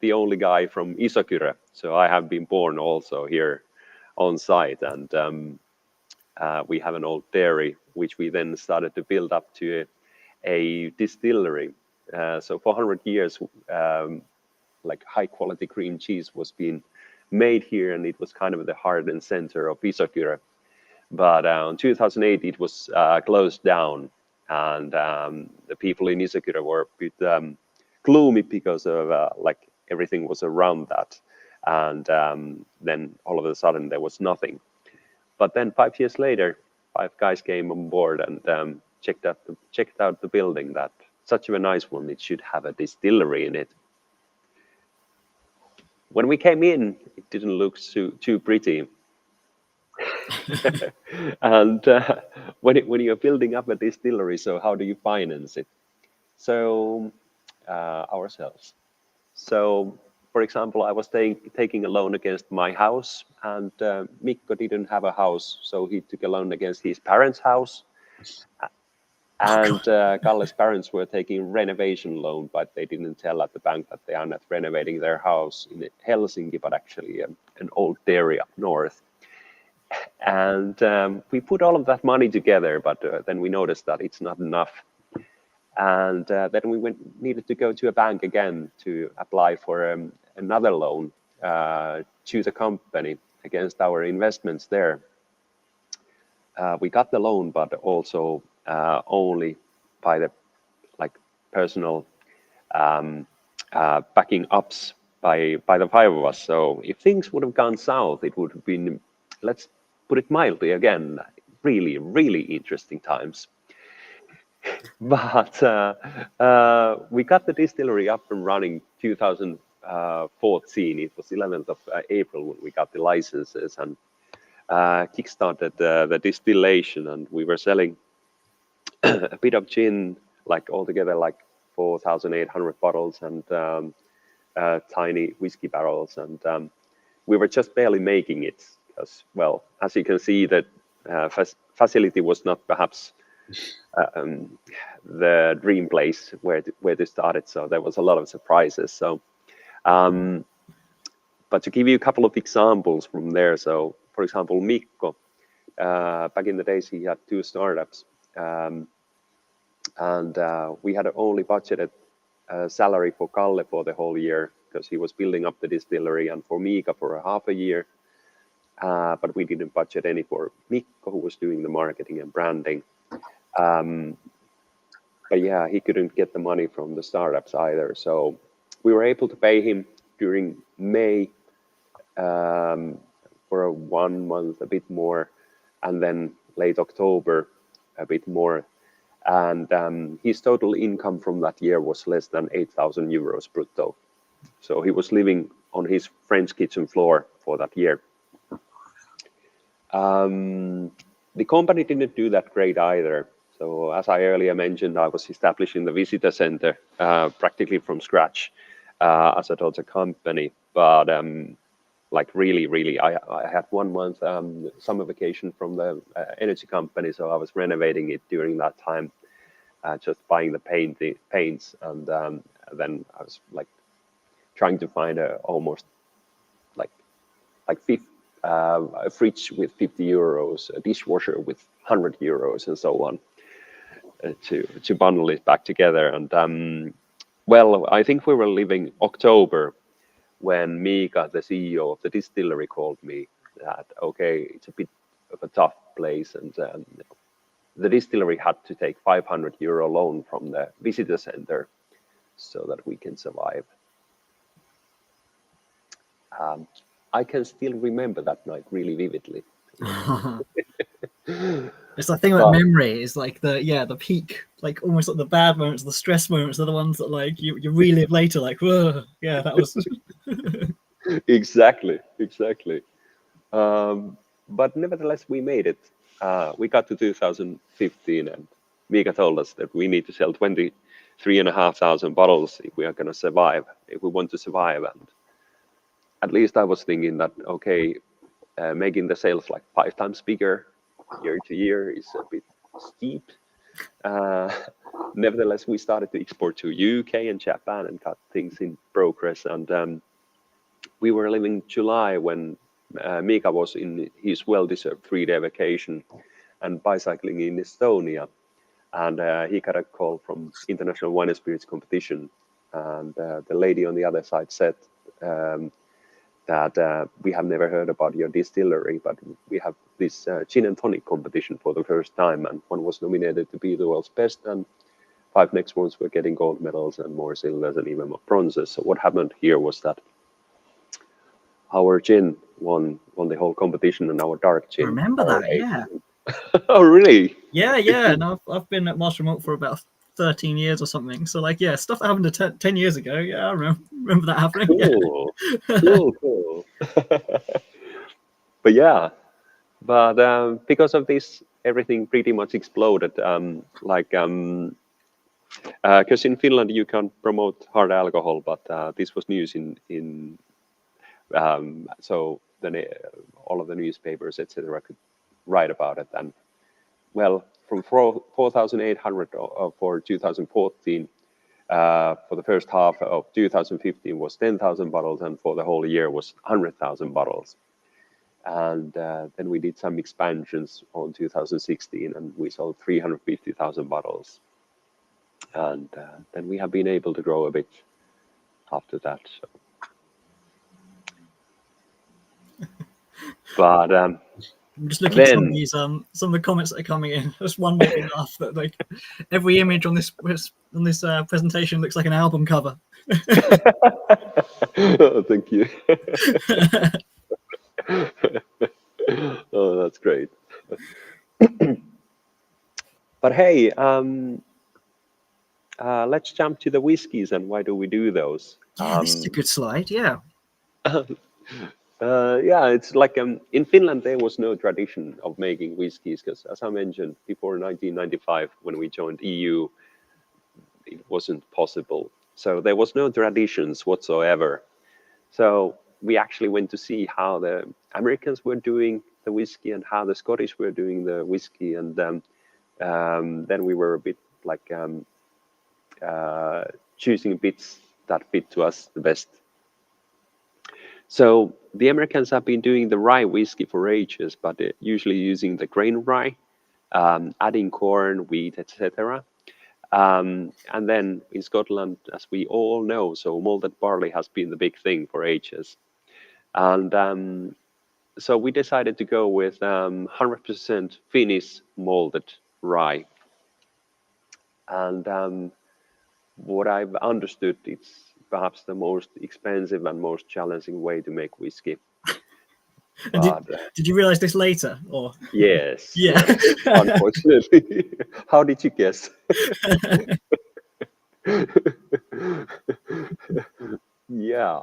the only guy from Kyrö, so I have been born also here on site, and we have an old dairy which we then started to build up to a distillery. So for 100 years, like high quality cream cheese was being made here, and it was kind of the heart and center of Kyrö. But in 2008, it was closed down. And the people in Kyrö were a bit gloomy because of like everything was around that. And then all of a sudden there was nothing. But then 5 years later, 5 guys came on board and checked out the building. That such a nice one. It should have a distillery in it. When we came in, it didn't look too pretty. And when you're building up a distillery, so how do you finance it? So ourselves. So, for example, I was taking a loan against my house, and Mikko didn't have a house, so he took a loan against his parents' house. And Kalle's parents were taking renovation loan, but they didn't tell at the bank that they are not renovating their house in Helsinki, but actually an old dairy up north. And we put all of that money together, but then we noticed that it's not enough. And then we needed to go to a bank again to apply for another loan to the company against our investments there. We got the loan, but also only by the personal backing ups by the 5 of us. So if things would have gone south, it would have been, let's put it mildly, again, really, really interesting times. But we got the distillery up and running 2014. It was 11th of April when we got the licenses, and kickstarted the distillation, and we were selling a bit of gin, like altogether like 4,800 bottles, and tiny whiskey barrels, and we were just barely making it because, well, as you can see, that facility was not perhaps the dream place where they started, so there was a lot of surprises. So but to give you a couple of examples from there, so for example, Mikko, back in the days he had 2 startups, and we had only budgeted salary for Kalle for the whole year because he was building up the distillery, and for Mika for a half a year. But we didn't budget any for Mikko, who was doing the marketing and branding. But yeah, he couldn't get the money from the startups either. So we were able to pay him during May for 1 month, a bit more, and then late October, a bit more. And his total income from that year was less than 8,000 euros brutto. So he was living on his French kitchen floor for that year. The company didn't do that great either. So as I earlier mentioned, I was establishing the visitor center practically from scratch as a daughter company. But like really, I had 1 month summer vacation from the energy company, so I was renovating it during that time, just buying the paints, and then I was like trying to find almost like a fridge with 50 euros, a dishwasher with 100 euros, and so on, to bundle it back together. And well, I think we were leaving October when Mika, the CEO of the distillery, called me that, okay, it's a bit of a tough place, and the distillery had to take 500 euro loan from the visitor center so that we can survive. I can still remember that night really vividly. It's the thing about memory is like the peak, like almost like the bad moments, the stress moments are the ones that like you relive later, like, whoa, yeah, that was exactly. But nevertheless, we made it. We got to 2015, and Mika told us that we need to sell 23,500 bottles if we are going to survive, if we want to survive. And at least I was thinking that, okay, making the sales like 5 times bigger year to year is a bit steep. Nevertheless, we started to export to UK and Japan and got things in progress. And we were living July when Mika was in his well-deserved 3-day vacation and bicycling in Estonia. And he got a call from International Wine and Spirits Competition. And the lady on the other side said that we have never heard about your distillery, but we have this gin and tonic competition for the first time, and one was nominated to be the world's best, and 5 next ones were getting gold medals and more silvers and even more bronzes. So what happened here was that our gin won the whole competition, and our dark gin. I remember that, yeah. Oh, really? Yeah. No, I've been at Master Malt for about 13 years or something. So like, yeah, stuff that happened 10 years ago. Yeah, I remember that happening. Cool. Yeah. Cool. But because of this, everything pretty much exploded. Because in Finland you can't promote hard alcohol, but this was news in so then all of the newspapers, etc., could write about it. And well, from 4,800 for 2014, for the first half of 2015 was 10,000 bottles, and for the whole year was 100,000 bottles. And then we did some expansions on 2016, and we sold 350,000 bottles. And then we have been able to grow a bit after that. So. But I'm just looking at some of these, some of the comments that are coming in. Just one made me laugh that like every image on this presentation looks like an album cover. Oh, thank you. Oh, that's great. But hey, let's jump to the whiskies and why do we do those? Yeah, this is a good slide. Yeah. Yeah, it's like in Finland there was no tradition of making whiskies because, as I mentioned, before 1995 when we joined EU, it wasn't possible. So there was no traditions whatsoever. So we actually went to see how the Americans were doing the whiskey and how the Scottish were doing the whiskey, and then we were a bit like choosing bits that fit to us the best. So the Americans have been doing the rye whiskey for ages, but usually using the grain rye, adding corn, wheat, etc. And then in Scotland, as we all know, so malted barley has been the big thing for ages. And so we decided to go with 100% Finnish malted rye. And what I've understood, it's perhaps the most expensive and most challenging way to make whiskey. And did you realize this later, or? Yes. Yeah. Yes, unfortunately. How did you guess? Yeah.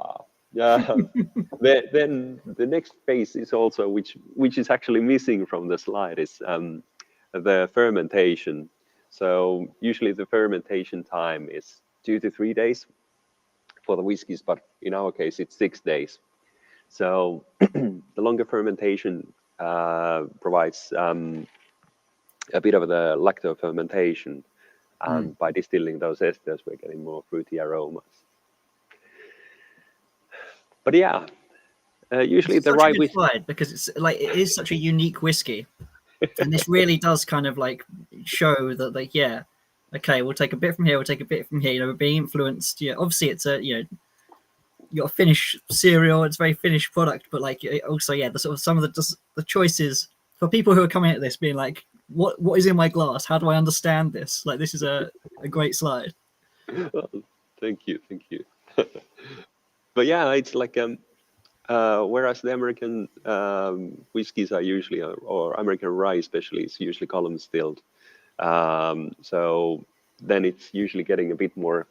Then the next phase is also, which is actually missing from the slide, is the fermentation. So usually the fermentation time is 2 to 3 days for the whiskies, but in our case it's 6 days. So the longer fermentation provides a bit of the lacto fermentation, and by distilling those esters, we're getting more fruity aromas. But yeah, usually it's the such rye a good whiskey. slide, because it's like, it is such a unique whiskey, and this really does kind of like show that, like, yeah, okay, we'll take a bit from here, we'll take a bit from here. You know, we're being influenced. Yeah, obviously it's a, you know, you got a Finnish cereal, it's a very Finnish product, but like also, yeah, the sort of some of the choices for people who are coming at this being like, what is in my glass? How do I understand this? Like, this is a great slide. Thank you. But yeah, it's like whereas the American whiskies are usually, or American rye especially, is usually column distilled. So then it's usually getting a bit more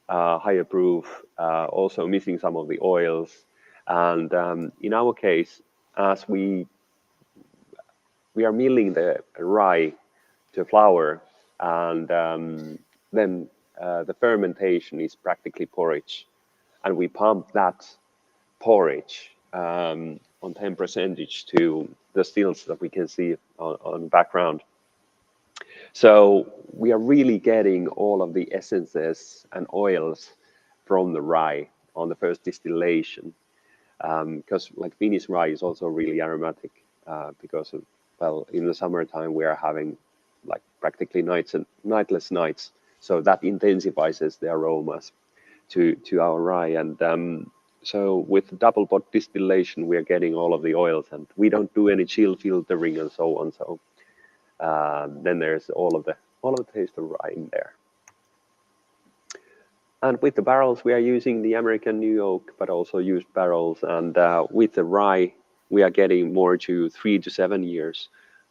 higher proof, also missing some of the oils. And in our case, as we are milling the rye to flour, and then the fermentation is practically porridge, and we pump that porridge on 10% to the stills that we can see on the background. So we are really getting all of the essences and oils from the rye on the first distillation, because like Finnish rye is also really aromatic, because of, well, in the summertime we are having like practically nights and nightless nights, so that intensifies the aromas to our rye. And so with double pot distillation, we are getting all of the oils, and we don't do any chill filtering and so on. So then there's all of the taste of rye in there. And with the barrels, we are using the American New Oak, but also used barrels. And with the rye, we are getting more to 3 to 7 years.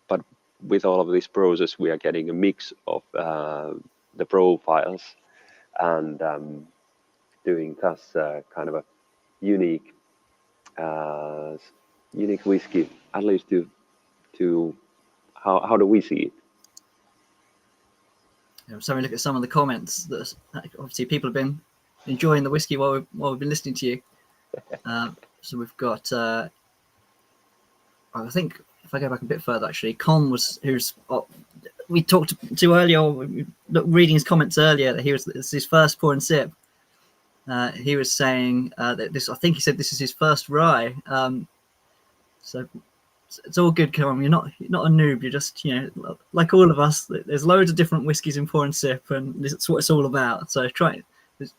But with all of this process, we are getting a mix of the profiles, and doing thus kind of a unique whiskey, at least to how do we see it. So we look at some of the comments. That obviously people have been enjoying the whiskey while we've been listening to you. So we've got, I think if I go back a bit further, actually, Con we talked to earlier, reading his comments earlier, that this is his first pour and sip. He was saying that this, I think he said this is his first rye. So it's all good, Con. You're not a noob. You're just, you know, like all of us. There's loads of different whiskies in pour and sip, and that's what it's all about. So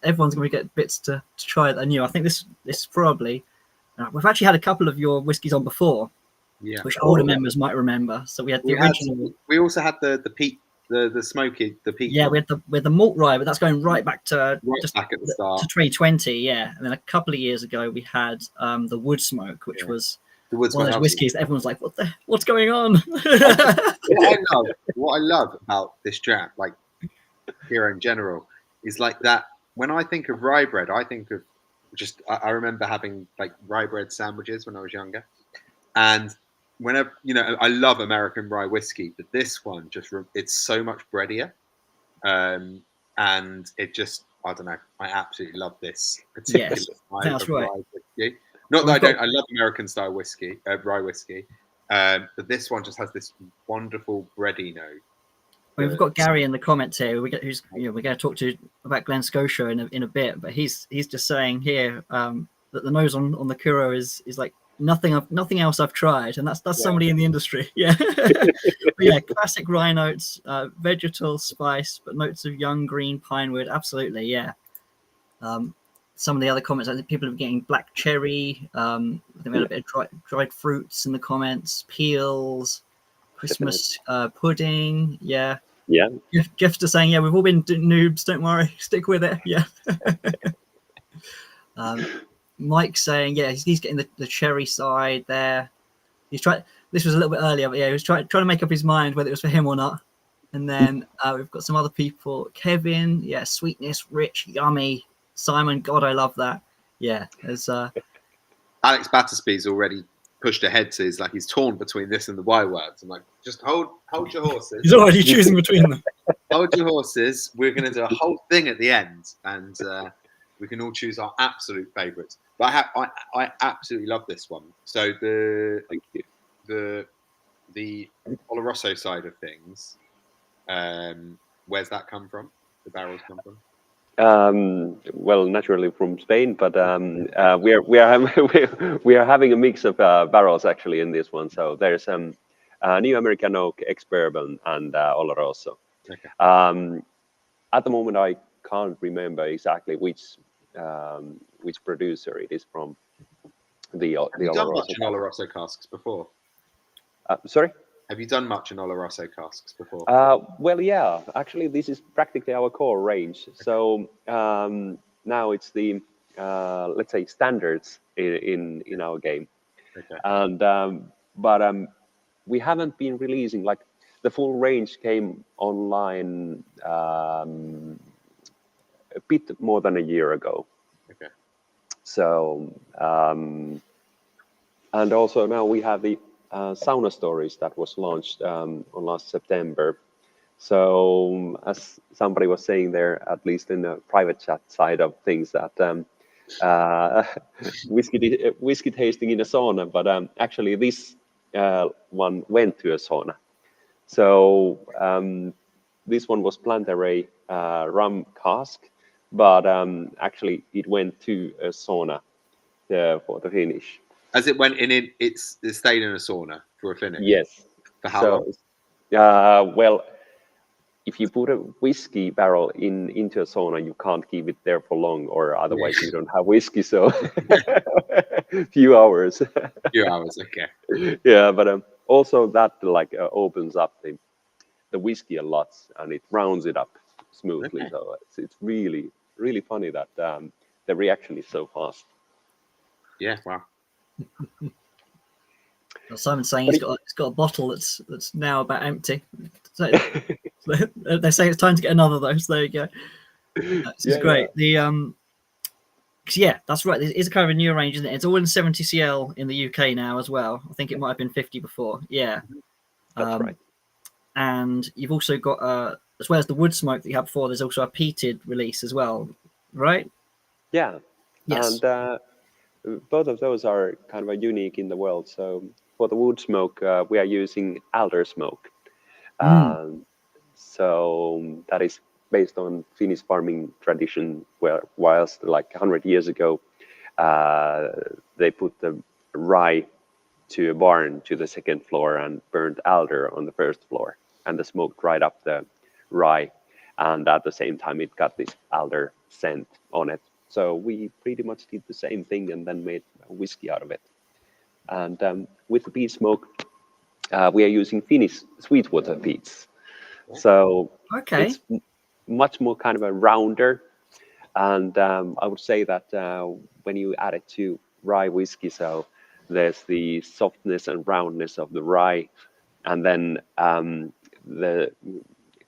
everyone's going to get bits to try that new. I think this probably, we've actually had a couple of your whiskies on before, which older members might remember. So we had the original. We also had the peat, the smoky, the peat. Yeah, we had the malt rye, but that's going right back to back at the start to 2020. Yeah, and then a couple of years ago we had the wood smoke, which was one of those whiskies that everyone's like, what's going on? What I love about this dram, like Kyrö in general, is like that. When I think of rye bread, I think of I remember having like rye bread sandwiches when I was younger, and whenever, you know, I love American rye whiskey, but this one it's so much breadier, and it just, I don't know, I absolutely love this particular style of rye whiskey. Not that I love American style whiskey, rye whiskey, but this one just has this wonderful bready note. We've got Gary in the comments here. We're going to talk to about Glen, Scotia in a bit, but he's just saying here that the nose on the Kyrö is like nothing else I've tried, and that's somebody in the industry. Yeah. But yeah, classic rye notes, vegetal spice, but notes of young green pine wood. Absolutely, yeah. Some of the other comments, I think people are getting black cherry. I think we had a bit of dried fruits in the comments, peels, Christmas pudding. Yeah. Yeah. Jeff's just saying, yeah, we've all been noobs. Don't worry, stick with it. Yeah. Mike's saying, yeah, he's getting the cherry side there. He's trying. This was a little bit earlier, but yeah, he was trying to make up his mind whether it was for him or not. And then we've got some other people. Kevin, yeah, sweetness, rich, yummy. Simon, God, I love that. Yeah, there's Alex Battersby's already pushed ahead to he's torn between this and the Y words. I'm like, just hold your horses. He's already choosing between them. Hold your horses. We're going to do a whole thing at the end, and we can all choose our absolute favourites. But I absolutely love this one. So Thank you. the Oloroso side of things, where's that come from? The barrels come from? Well, naturally from Spain, but we are having a mix of barrels actually in this one. So there's New American Oak, ex-Bourbon, and Oloroso. Okay. At the moment, I can't remember exactly which producer it is from. The Have you done Oloroso. much in Oloroso casks before? Sorry. Have you done much in Oloroso casks before? Well, yeah. Actually, this is practically our core range. So now it's the let's say standards in our game, Okay. and we haven't been releasing like the full range came online a bit more than a year ago. Okay. So and also now we have the Sauna Stories that was launched on last September. So as somebody was saying there, at least in the private chat side of things, that whiskey tasting in a sauna, but actually this one went to a sauna. So this one was Plantaray rum cask, but actually it went to a sauna for the finish. As it went in, it stayed in a sauna for a finish. Yes. For how long? Well, if you put a whiskey barrel into a sauna, you can't keep it there for long, or otherwise you don't have whiskey. So, few hours. Few hours, okay. Yeah, but also that opens up the whiskey a lot, and it rounds it up smoothly. Okay. So it's really really funny that the reaction is so fast. Yeah, wow. Well, Simon's saying he's got a bottle that's now about empty. So they say it's time to get another though. So there you go. This is great. Yeah. Yeah, that's right. It's kind of a new range, isn't it? It's all in 70 CL in the UK now as well. I think it might have been 50 before. Yeah, that's right. And you've also got as well as the wood smoke that you had before. There's also a peated release as well, right? Yeah. Yes. And both of those are kind of unique in the world. So for the wood smoke, we are using alder smoke. So that is based on Finnish farming tradition, where whilst like 100 years ago, they put the rye to a barn to the second floor and burned alder on the first floor, and the smoke dried up the rye, and at the same time it got this alder scent on it. So we pretty much did the same thing and then made whiskey out of it. And with the peat smoke, we are using Finnish sweetwater peats. So it's much more kind of a rounder. And I would say that when you add it to rye whiskey, so there's the softness and roundness of the rye. And then the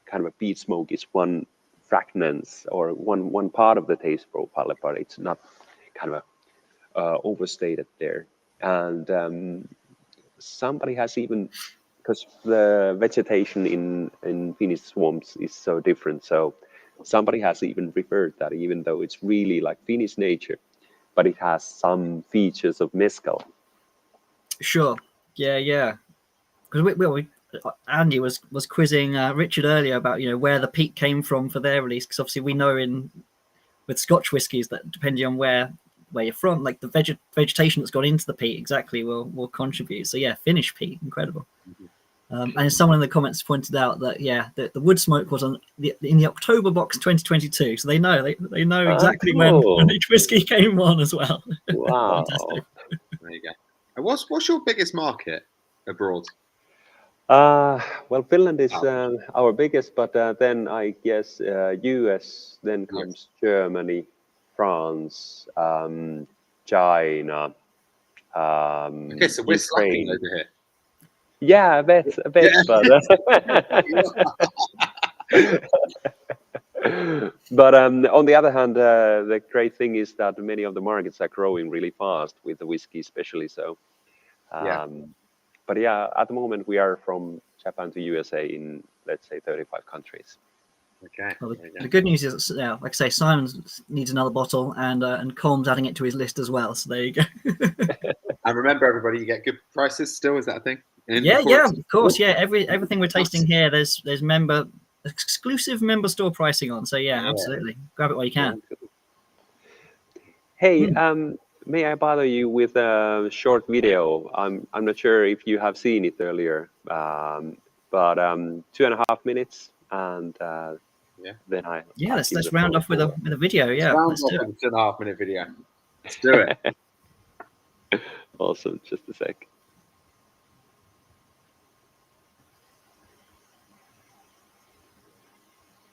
kind of a peat smoke is one fragrance or one part of the taste profile, but it's not kind of overstated there. And somebody has even, because the vegetation in Finnish swamps is so different, so somebody has even referred that even though it's really like Finnish nature, but it has some features of mezcal. Sure. Yeah. Because Andy was quizzing Richard earlier about where the peat came from for their release, because obviously we know with Scotch whiskies that depending on where where you're from, like the vegetation that's gone into the peat exactly will contribute. So yeah, Finnish peat, incredible. And someone in the comments pointed out that the wood smoke was in the October box 2022, so they know exactly when each whiskey came on as well. Wow. There you go. And what's your biggest market abroad? Well, Finland is our biggest, but then I guess US, then comes Germany, France, China. Okay, so we're slacking over here. Yeah, a bit, but but on the other hand, the great thing is that many of the markets are growing really fast with the whiskey, especially. So, but yeah, at the moment we are from Japan to USA in, let's say, 35 countries. Okay. Well, the good news is, like I say, Simon needs another bottle, and Colm's adding it to his list as well. So there you go. And remember, everybody, you get good prices still. Is that a thing? Yeah, of course. Yeah, everything we're tasting here, there's exclusive member store pricing on. So yeah, absolutely, grab it while you can. Hey, may I bother you with a short video? I'm not sure if you have seen it earlier, but 2.5 minutes, and then let's round off with a video. Yeah, let's do it. 2.5 minute video. Let's do it. Awesome. Just a sec.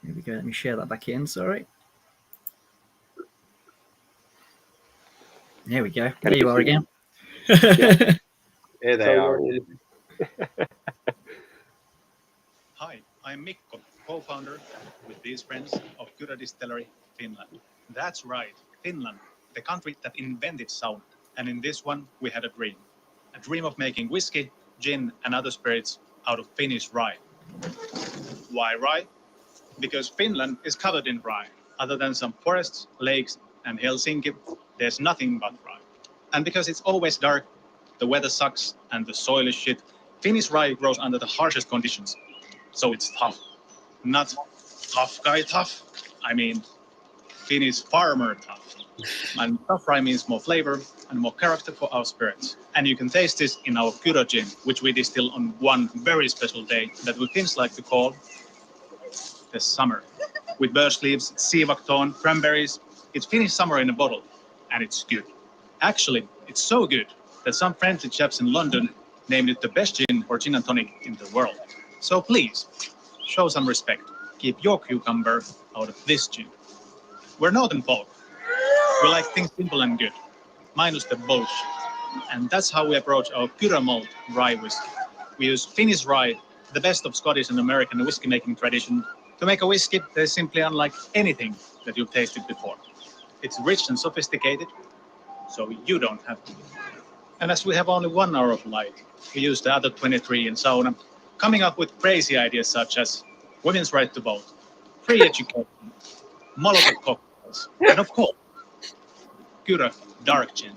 Here we go. Let me share that back in. Sorry. There we go. There you are again. Here they are. Hi, I'm Mikko, co-founder with these friends of Kyrö Distillery, Finland. That's right, Finland, the country that invented sauna. And in this one, we had a dream of making whiskey, gin, and other spirits out of Finnish rye. Why rye? Because Finland is covered in rye. Other than some forests, lakes, and Helsinki, there's nothing but rye. And because it's always dark, the weather sucks, and the soil is shit, Finnish rye grows under the harshest conditions. So it's tough. Not tough guy tough. I mean, Finnish farmer tough. And tough rye means more flavor and more character for our spirits. And you can taste this in our Kyrö gin, which we distill on one very special day that we Finns like to call the summer. With birch leaves, sivakton, cranberries. It's Finnish summer in a bottle, and it's good. Actually, it's so good that some friendly chaps in London named it the best gin or gin and tonic in the world. So please, show some respect. Keep your cucumber out of this gin. We're northern folk. We like things simple and good, minus the bullshit. And that's how we approach our Kyrö Malt rye whiskey. We use Finnish rye, the best of Scottish and American whiskey making tradition, to make a whiskey that is simply unlike anything that you've tasted before. It's rich and sophisticated, so you don't have to. And as we have only 1 hour of light, we use the other 23 in sauna, coming up with crazy ideas such as women's right to vote, free education, Molotov cocktails, and of course, Kyrö dark gin.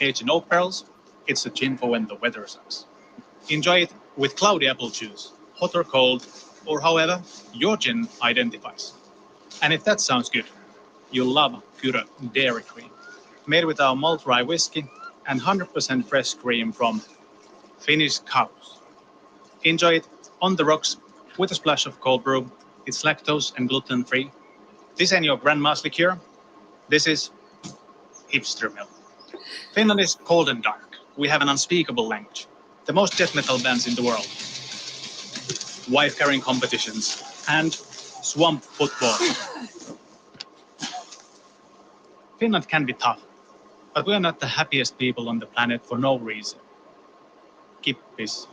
Aged in oak barrels, it's a gin for when the weather sucks. Enjoy it with cloudy apple juice, hot or cold, or however your gin identifies. And if that sounds good, you'll love Kyrö Dairy Cream, made with our malt rye whiskey and 100% fresh cream from Finnish cows. Enjoy it on the rocks with a splash of cold brew. It's lactose and gluten-free. This ain't your grandma's liqueur. This is hipster milk. Finland is cold and dark. We have an unspeakable language. The most death metal bands in the world. Wife-carrying competitions and swamp football. Finland can be tough, but we are not the happiest people on the planet for no reason. Kippis.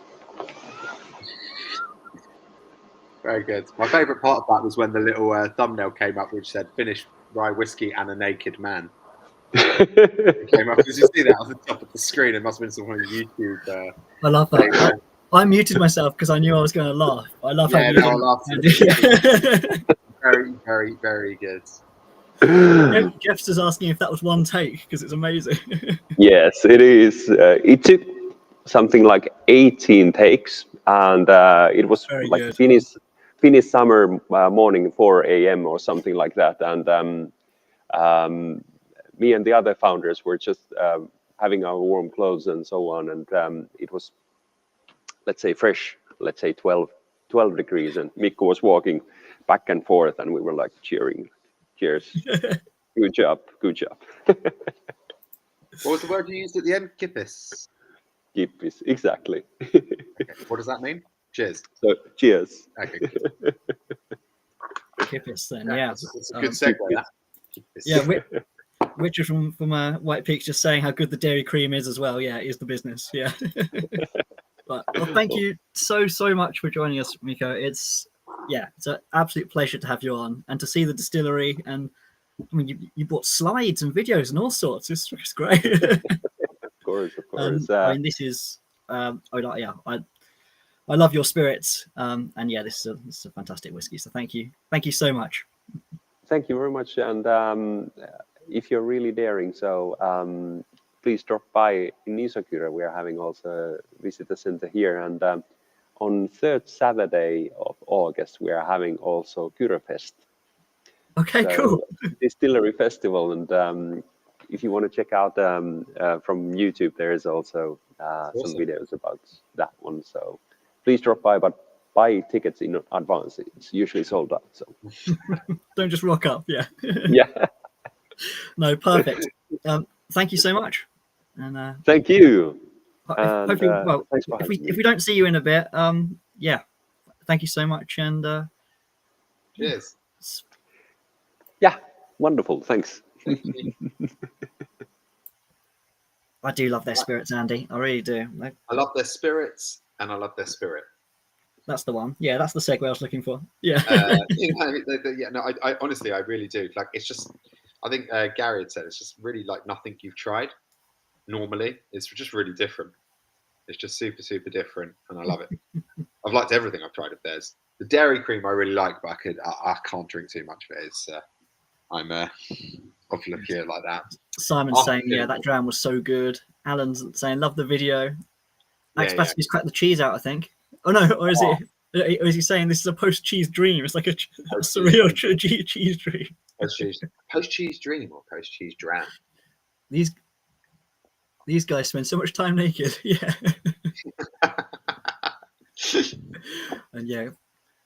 Very good. My favourite part of that was when the little thumbnail came up which said Finnish rye whiskey and a naked man. It came up. Did you see that on the top of the screen? It must have been some kind of YouTube. I love that. I muted myself because I knew I was going to laugh. I love how you I laughed. Very, very, very good. Jeff's just asking if that was one take because it's amazing. Yes, it is. It took something like 18 takes, and it was Very like good. Finnish summer morning, 4 a.m. or something like that. And me and the other founders were just having our warm clothes and so on, and it was, let's say, fresh, let's say 12 degrees, and Mikko was walking back and forth, and we were like cheering, cheers, good job. What was the word you used at the end? Kippis. Kippis, exactly. Okay. What does that mean? Cheers. So cheers. Okay. Kippis then, yeah. It's a good segue. That. Kippis. Yeah, Richard from White Peaks just saying how good the dairy cream is as well. Yeah, it is the business. Yeah. But well, thank you so much for joining us, Mikko. It's an absolute pleasure to have you on and to see the distillery. And I mean, you brought slides and videos and all sorts. It's great. Of course. I mean, this is I love your spirits. And yeah, this is a fantastic whiskey. So thank you so much. Thank you very much. And if you're really daring, so please drop by in Kyrö. We are having also a visitor center here, and on 3rd Saturday of August, we are having also Kyrö Fest. Okay, so, cool. Distillery festival, and if you want to check out from YouTube, there is also awesome. some videos about that one. So please drop by, but buy tickets in advance. It's usually sold out. So don't just rock up. Yeah. Yeah. No, perfect. Thank you so much. And thank you. Hopefully, well, if we don't see you in a bit, yeah, thank you so much. And cheers. Yeah, wonderful. Thanks. I do love their spirits, Andy. I really do. I love their spirits, and I love their spirit. That's the one. Yeah, that's the segue I was looking for. Yeah. I honestly, I really do. Like, it's just, I think Gary had said, it's just really like nothing you've tried normally. It's just really different. It's just super different, and I love it. I've liked everything I've tried of theirs. The dairy cream I really like, but I can't drink too much of it. It's I'm of liqueur like that. Simon's saying, yeah, that dram was so good. Alan's saying, love the video. Alex Batterby's cracked the cheese out, I think. Oh no, or is he saying this is a post-cheese dream? It's like a surreal cheese dream. Post-cheese dream or post-cheese dram? These guys spend so much time naked. Yeah. And yeah,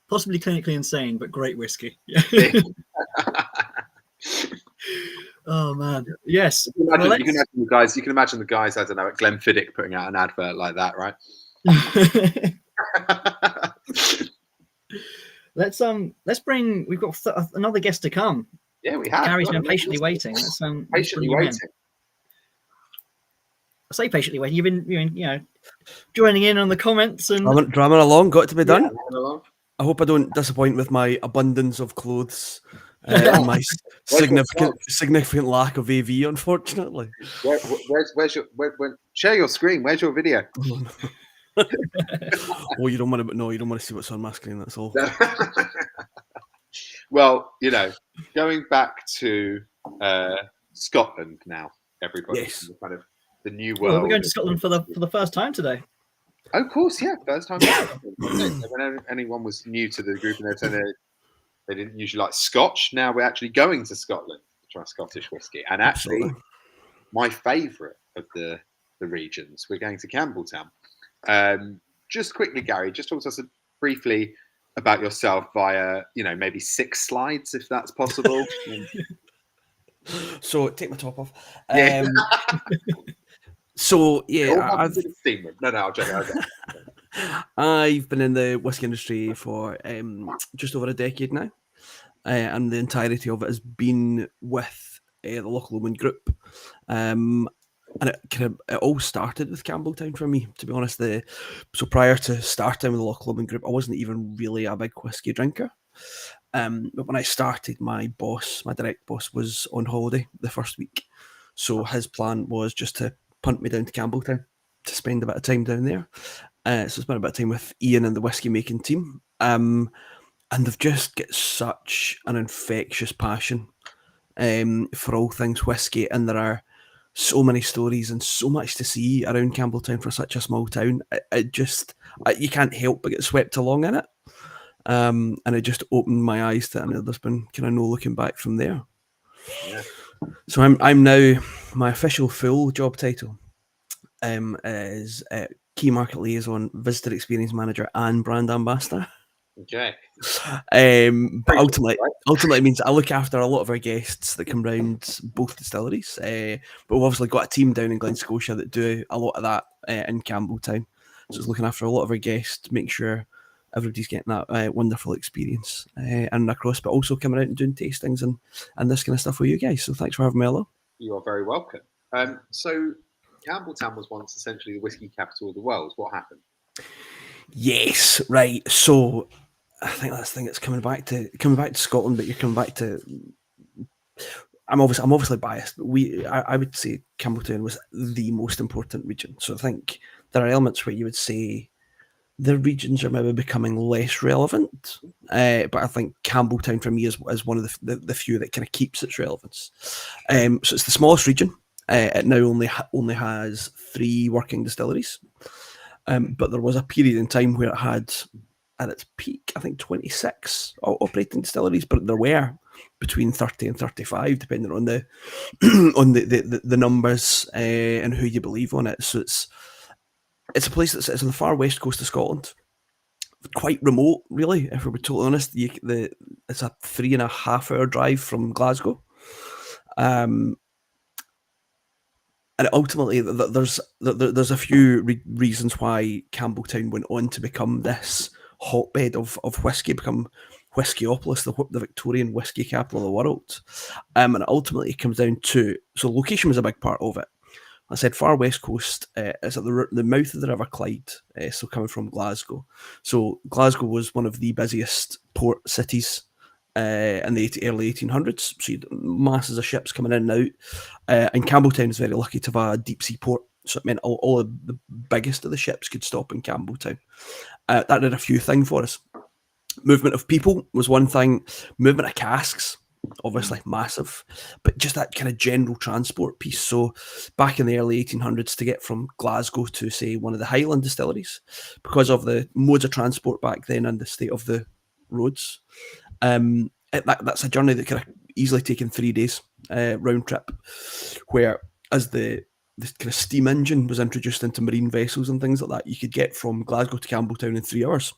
possibly clinically insane, but great whiskey. Yeah. Oh man, yes. You can imagine the guys. I don't know, at Glenfiddich putting out an advert like that, right? Let's bring. We've got another guest to come. Yeah, we have. Gary's been patiently waiting. Let's patiently waiting. I say patiently waiting. You've been joining in on the comments and drumming along. Got to be done. Yeah, I hope I don't disappoint with my abundance of clothes and my significant lack of AV, unfortunately. Where's your share your screen? Where's your video? Oh, you don't want to see what's on my screen. That's all. Well, going back to Scotland now, everybody. Yes. Kind of the new world. We're going to Scotland for the first time today. Oh, of course, yeah, first time. When anyone was new to the group and they didn't usually like Scotch, now we're actually going to Scotland to try Scottish whiskey. And actually, Absolutely. My favourite of the regions, we're going to Campbeltown. Just quickly, Gary, just talk to us briefly about yourself via, maybe 6 slides, if that's possible. So take my top off. Yeah. So yeah, I'll joke. I've been in the whiskey industry for just over a decade now, and the entirety of it has been with the Loch Lomond Group. And it all started with Campbeltown for me, to be honest. So prior to starting with the Loch Lomond Group, I wasn't even really a big whiskey drinker. But when I started, my direct boss, was on holiday the first week. So his plan was just to punt me down to Campbeltown to spend a bit of time down there. So I spent a bit of time with Ian and the whiskey making team. And they've just got such an infectious passion for all things whiskey. And there are so many stories and so much to see around Campbeltown for such a small town. You can't help but get swept along in it. And it just opened my eyes to it, and there's been kind of no looking back from there. Yeah. So I'm now, my official full job title is Key Market Liaison, Visitor Experience Manager, and Brand Ambassador. Okay. But ultimately means I look after a lot of our guests that come round both distilleries. But we've obviously got a team down in Glen, Scotia that do a lot of that in Campbeltown. So it's looking after a lot of our guests, make sure everybody's getting that wonderful experience and across, but also coming out and doing tastings and this kind of stuff with you guys. So thanks for having me along. You are very welcome. So Campbeltown was once essentially the whiskey capital of the world. What happened? Yes, right. So I think that's the thing. It's coming back to Scotland, but you're coming back to. I'm obviously biased, but I would say Campbeltown was the most important region. So I think there are elements where you would say the regions are maybe becoming less relevant, but I think Campbeltown for me is one of the few that kind of keeps its relevance. So it's the smallest region. It now only has 3 working distilleries, but there was a period in time where it had, at its peak, I think 26 operating distilleries, but there were between 30 and 35, depending on the on the numbers and who you believe on it. So it's a place that sits on the far west coast of Scotland, quite remote, really. If we were totally honest, it's a 3.5-hour drive from Glasgow. And ultimately, there's a few reasons why Campbeltown went on to become this hotbed of whiskey, become Whiskyopolis, the Victorian whiskey capital of the world. And ultimately, it comes down to, so location was a big part of it. I said far west coast is at the mouth of the River Clyde, so coming from Glasgow. So Glasgow was one of the busiest port cities in the early 1800s. So you had masses of ships coming in and out. And Campbeltown is very lucky to have a deep sea port. So it meant all of the biggest of the ships could stop in Campbeltown. That did a few things for us. Movement of people was one thing. Movement of casks, obviously massive, but just that kind of general transport piece. So back in the early 1800s, to get from Glasgow to, say, one of the Highland distilleries, because of the modes of transport back then and the state of the roads, that's a journey that could have easily taken 3 days round trip, where as the kind of steam engine was introduced into marine vessels and things like that, you could get from Glasgow to Campbeltown in 3 hours.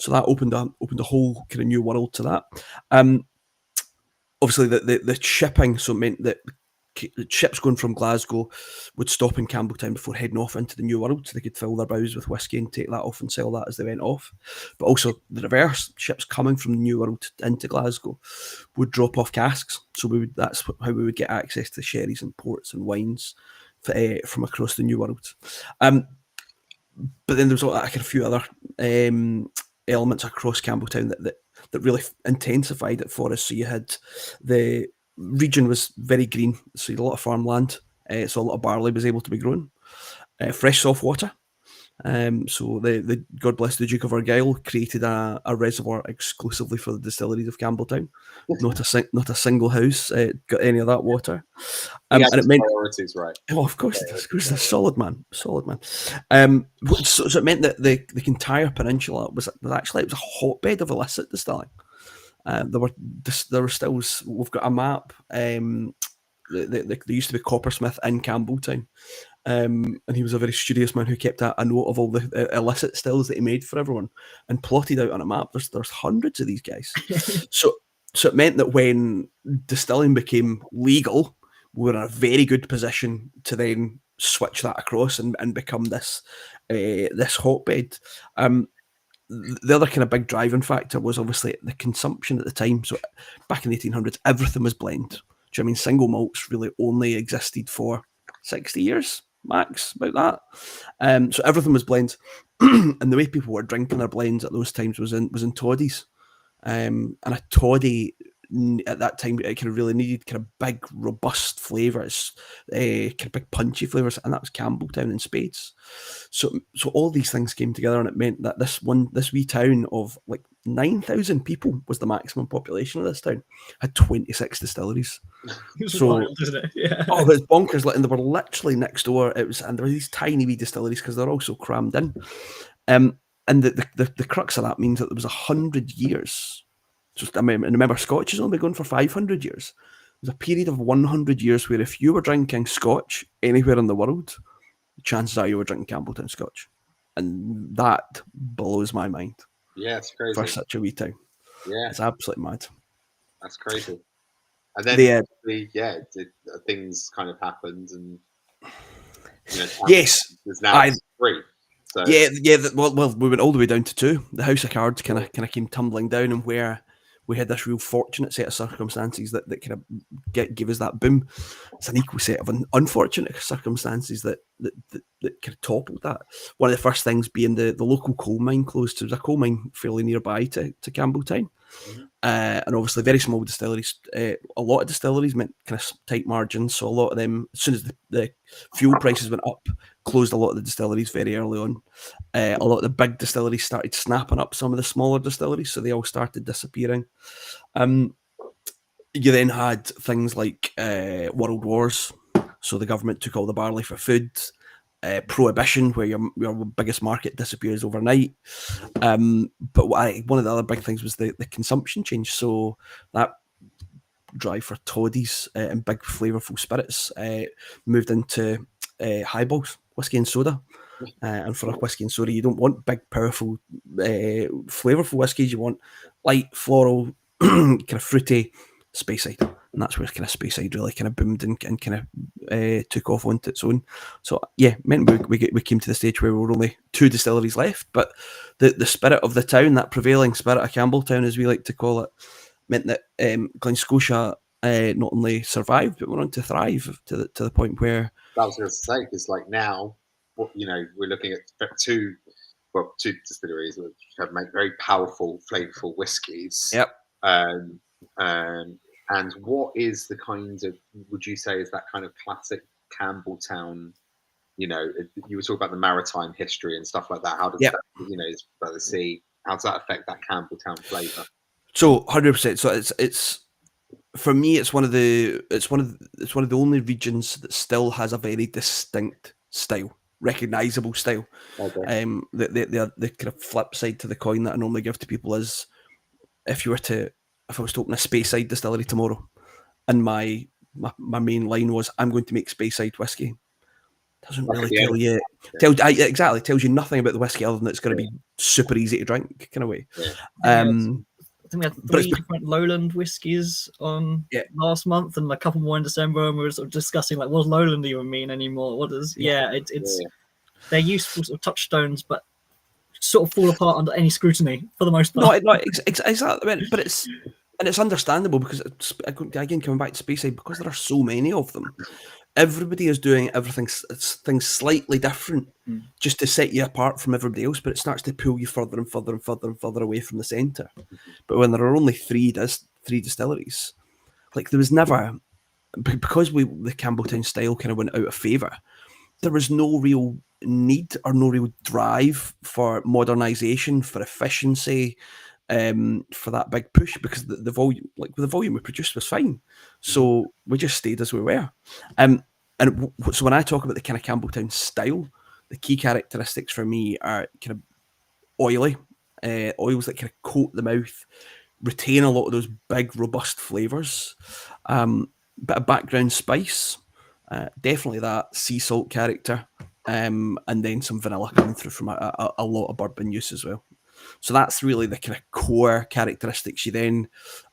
So that opened a whole kind of new world to that. Obviously, the shipping, so it meant that ships going from Glasgow would stop in Campbeltown before heading off into the New World, so they could fill their bows with whiskey and take that off and sell that as they went off. But also the reverse, ships coming from the New World into Glasgow would drop off casks. So that's how we would get access to sherries and ports and wines from across the New World. But then there's a few other elements across Campbeltown that really intensified it for us. So you had, the region was very green, so you had a lot of farmland, so a lot of barley was able to be grown. Fresh soft water. So the God bless the Duke of Argyll created a reservoir exclusively for the distilleries of Campbelltown. Not a single house got any of that water. And it meant priorities, right? Oh, of course, a solid man. So it meant that the entire peninsula was actually, it was a hotbed of illicit distilling. There were stills. We've got a map. There used to be Coppersmith in Campbeltown. And he was a very studious man who kept a note of all the illicit stills that he made for everyone and plotted out on a map. There's hundreds of these guys. So it meant that when distilling became legal, we were in a very good position to then switch that across and become this hotbed. The other kind of big driving factor was obviously the consumption at the time. So back in the 1800s, everything was blend. Do you know what I mean? Single malts really only existed for 60 years max, about that. So everything was blends, and the way people were drinking their blends at those times was in toddies, and a toddy at that time, it kind of really needed kind of big, robust flavours, kind of big, punchy flavours, and that was Campbeltown and Spades. So all these things came together, and it meant that this wee town of like 9,000 people was the maximum population of this town, had 26 distilleries. It's wild, isn't it? Yeah. Oh, it was bonkers, and they were literally next door. And there were these tiny wee distilleries because they're all so crammed in. And the crux of that means that there was 100 years. So, I mean, remember, Scotch has only been going for 500 years. was a period of 100 years where if you were drinking Scotch anywhere in the world, chances are you were drinking Campbeltown Scotch. And that blows my mind Yeah, it's crazy. for such a wee town. Yeah, It's absolutely mad. that's crazy. And then, things kind of happened, and yes, there's now 3. So well, we went all the way down to 2. The House of Cards kind of came tumbling down, and where we had this real fortunate set of circumstances that kind of give us that boom. It's an equal set of unfortunate circumstances that kind of toppled that. One of the first things being the local coal mine closed. There was a coal mine fairly nearby to Campbeltown. And obviously very small distilleries. A lot of distilleries meant kind of tight margins, so a lot of them, as soon as the fuel prices went up, closed a lot of the distilleries very early on. A lot of the big distilleries started snapping up some of the smaller distilleries, so they all started disappearing. You then had things like world wars, so the government took all the barley for food. Prohibition, where your biggest market disappears overnight. But one of the other big things was the consumption change. So that drive for toddies and big flavourful spirits moved into highballs, whiskey and soda. And for a whiskey and soda, you don't want big, powerful, flavourful whiskies. You want light, floral, kind of fruity, Speyside. And that's where kind of Speyside really kind of boomed and kind of took off onto its own. So yeah, meant we came to the stage where we were only 2 distilleries left, but the spirit of the town, that prevailing spirit of Campbeltown, as we like to call it, meant that Glen, Scotia not only survived but went on to thrive to the point where. That was going to say, because like now, we're looking at 2 distilleries which have made very powerful, flavourful whiskies. Yep. And what is the kind of, would you say, is that kind of classic Campbeltown? You were talking about the maritime history and stuff like that. How does that, it's by the sea? How does that affect that Campbeltown flavour? So 100%. So it's for me, it's one of the only regions that still has a very distinct style, recognisable style. Okay. The kind of flip side to the coin that I normally give to people is if I was to open a Speyside distillery tomorrow, and my main line was, I'm going to make Speyside whiskey. Doesn't really tell you. Exactly, tells you nothing about the whiskey other than it's going to be super easy to drink, kind of way. Yeah. I think we had 3 different Lowland whiskies on last month, and a couple more in December, and we were sort of discussing like, what does Lowland even mean anymore? What does? It's they're useful sort of touchstones, but sort of fall apart under any scrutiny for the most part. No, exactly. But it's understandable because again, coming back to Speyside, because there are so many of them. Everybody is doing things slightly different just to set you apart from everybody else, but it starts to pull you further and further and further and further away from the centre. But when there are only 3 distilleries, like there was never, because the Campbeltown style kind of went out of favour, there was no real need or no real drive for modernisation, for efficiency, for that big push, because the volume we produced was fine. So we just stayed as we were. So when I talk about the kind of Campbeltown style, the key characteristics for me are kind of oily, oils that kind of coat the mouth, retain a lot of those big, robust flavours, bit of background spice, definitely that sea salt character, and then some vanilla coming through from a lot of bourbon use as well. So that's really the kind of core characteristics. You then,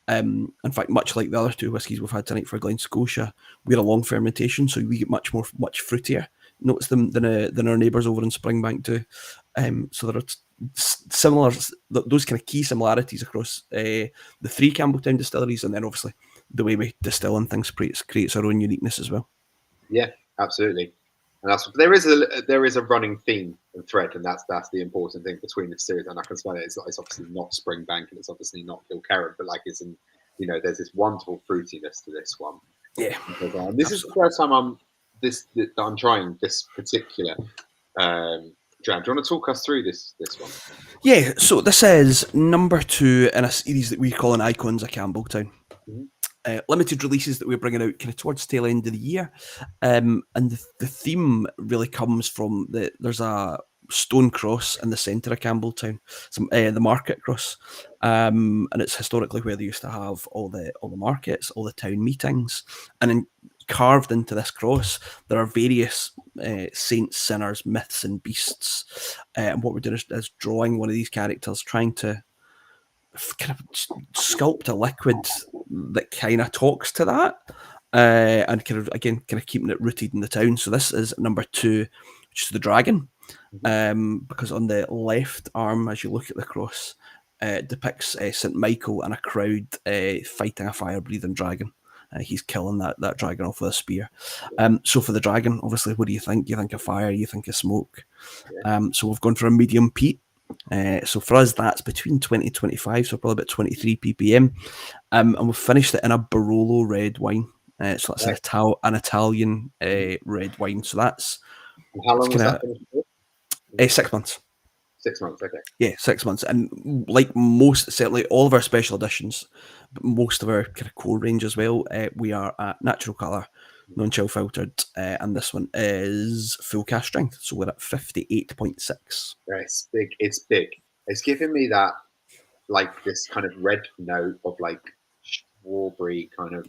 in fact, much like the other 2 whiskies we've had tonight for Glen, Scotia, we're a long fermentation, so we get much fruitier notes than our neighbours over in Springbank do. So there are similar, those kind of key similarities across the 3 Campbeltown distilleries, and then obviously the way we distill and things creates our own uniqueness as well. Yeah, absolutely. And there is a running theme and thread, and that's the important thing between the series. And I can smell it. It's obviously not Springbank, and it's obviously not Kyrö, but like there's this wonderful fruitiness to this one. Yeah. And this is the first time I'm trying this particular dram. Do you want to talk us through this one? Yeah. So this is number 2 in a series that we call an Icons of Campbeltown. Limited releases that we're bringing out kind of towards the tail end of the year, and the theme really comes from there's a stone cross in the centre of Campbeltown, the market cross, and it's historically where they used to have all the markets, all the town meetings, and then carved into this cross there are various saints, sinners, myths, and beasts. And what we're doing is drawing one of these characters, trying to kind of sculpt a liquid that kind of talks to that, and kind of keeping it rooted in the town. So this is number 2, which is the dragon, because on the left arm, as you look at the cross, it depicts St. Michael and a crowd fighting a fire-breathing dragon. He's killing that dragon off with a spear. So for the dragon, obviously, what do you think? You think of fire, you think of smoke. So we've gone for a medium peat. So for us, that's between 20 and 25, so probably about 23 ppm. And we've finished it in a Barolo red wine. So that's an Italian red wine. So that's... And how long was that finished for? 6 months. 6 months, okay. Yeah, 6 months. And like most, certainly all of our special editions, but most of our kind of core range as well, we are at natural colour, non-chill filtered, and this one is full cask strength. So we're at 58.6. Yeah, it's big. It's big. It's giving me that, like, this kind of red note of like strawberry kind of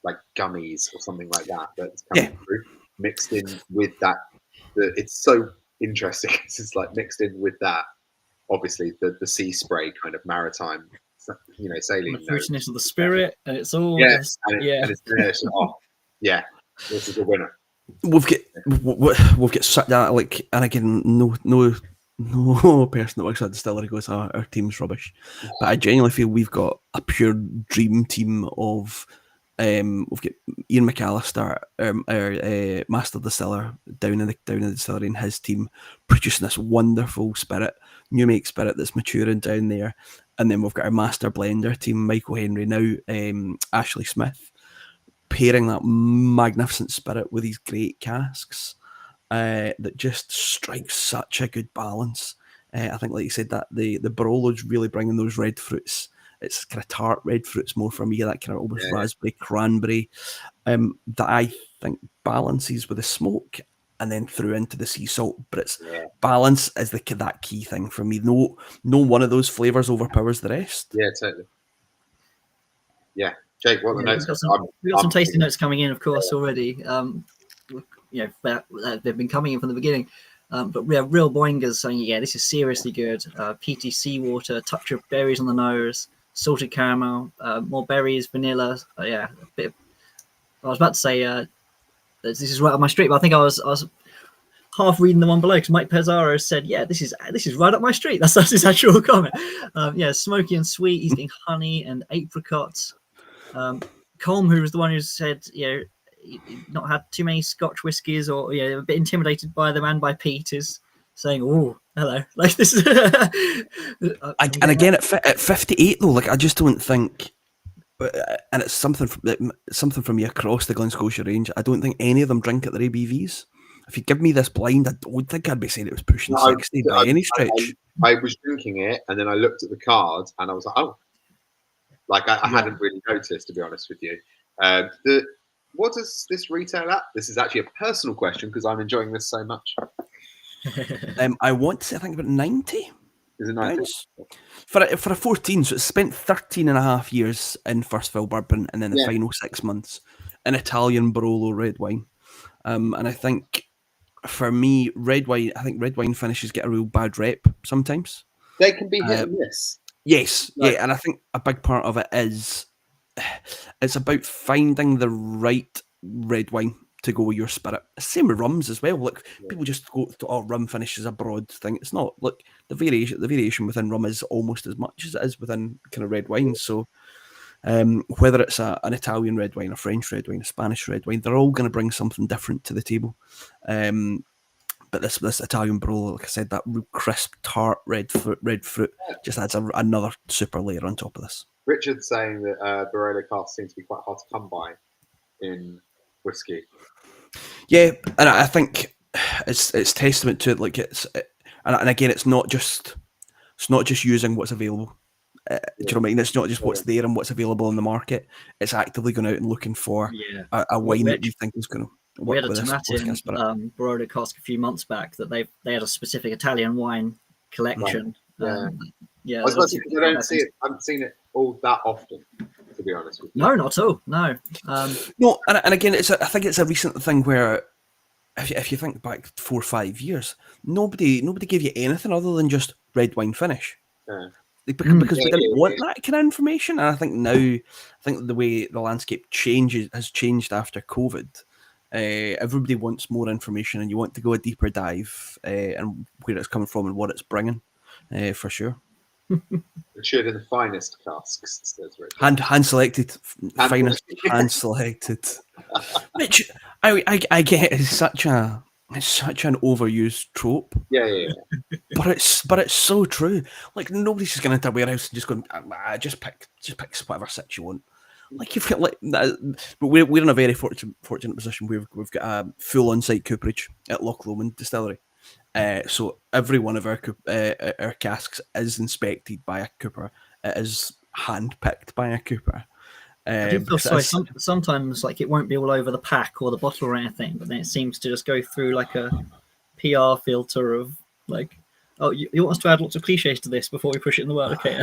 like gummies or something like that that's coming through, mixed in with that. It's so interesting. It's like mixed in with that, obviously the sea spray kind of maritime, sailing. The fruitiness of the spirit, and it's all and it's yeah, this is a winner. We've got such that, like, and again, no person that works at the distillery goes, our team's rubbish, but I genuinely feel we've got a pure dream team of. We've got Ian McAllister, our master distiller, down in the distillery, and his team producing this wonderful spirit, new make spirit that's maturing down there. And then we've got our master blender team, Michael Henry, now Ashley Smith, pairing that magnificent spirit with these great casks that just strikes such a good balance. I think, like you said, that the Barolo's really bringing those red fruits. It's kind of tart red fruits more for me, that kind of almost raspberry, cranberry, that I think balances with the smoke and then through into the sea salt. But it's balance is that key thing for me. No one of those flavours overpowers the rest. Yeah, totally. Yeah, Jake, what are the notes? We've got some tasting notes coming in, of course, already. They've been coming in from the beginning. But we have real boingers saying, this is seriously good. Peaty seawater, touch of berries on the nose, salted caramel, more berries, vanilla. A bit of, I was about to say this is right up my street, but I think I was half reading the one below because Mike Pezzaro said, this is right up my street. That's his actual comment. Smoky and sweet. He's getting honey and apricots. Colm, who was the one who said, not had too many Scotch whiskies, or a bit intimidated by them and by Pete, is saying, "Oh, hello." Like this is, and again at 58 though, like I just don't think, and it's something from me across the Glen Scotia range. I don't think any of them drink at their ABVs. If you give me this blind, I don't think I'd be saying it was pushing 60 by any stretch. I was drinking it, and then I looked at the card, and I was like, "Oh," like I hadn't really noticed, to be honest with you. What does this retail at? This is actually a personal question because I'm enjoying this so much. I want to say, I think about 90. Is it 90? For a 14, so it's spent 13 and a half years in first fill bourbon and then the final 6 months in Italian Barolo red wine. And I think for me, red wine finishes get a real bad rep sometimes. They can be hit and miss. Yes, and I think a big part of it is it's about finding the right red wine to go with your spirit. Same with rums as well. Look, people just go to rum finish is a broad thing. It's not. Look, the variation within rum is almost as much as it is within kind of red wine. So whether it's an Italian red wine, a French red wine, a Spanish red wine, they're all going to bring something different to the table. But this Italian Barolo, like I said, that real crisp, tart red fruit just adds another super layer on top of this. Richard's saying that Barolo casks seem to be quite hard to come by in whiskey. Yeah, and I think it's testament to it. Like and again, it's not just using what's available. Do you know what I mean? It's not just what's there and what's available in the market. It's actively going out and looking for a wine that you think is going to. We had a with this Tomatin spirit. Barolo cask a few months back that they had a specific Italian wine collection. Yeah. Yeah, I was about to say, I don't see it. I haven't seen it all that often, to be honest with you. No, not at all. No. No, and again, I think it's a recent thing where, if you think back 4 or 5 years, nobody gave you anything other than just red wine finish. Yeah. Because we didn't want that kind of information. And I think now, the way the landscape has changed after COVID. Everybody wants more information, and you want to go a deeper dive and where it's coming from and what it's bringing, for sure. Matured in the finest casks, says Richard. Hand selected, finest hand selected. Which I get is such an overused trope. Yeah. But it's so true. Like, nobody's just going into a warehouse and just going, just pick whatever six you want. Like, you've got like that, but we're in a very fortunate position. We've got a full on-site cooperage at Loch Lomond Distillery. So every one of our casks is inspected by a cooper. It is hand-picked by a cooper. I do feel sorry. Sometimes, like, it won't be all over the pack or the bottle or anything, but then it seems to just go through like a PR filter of like, oh, you want us to add lots of cliches to this before we push it in the world? Okay.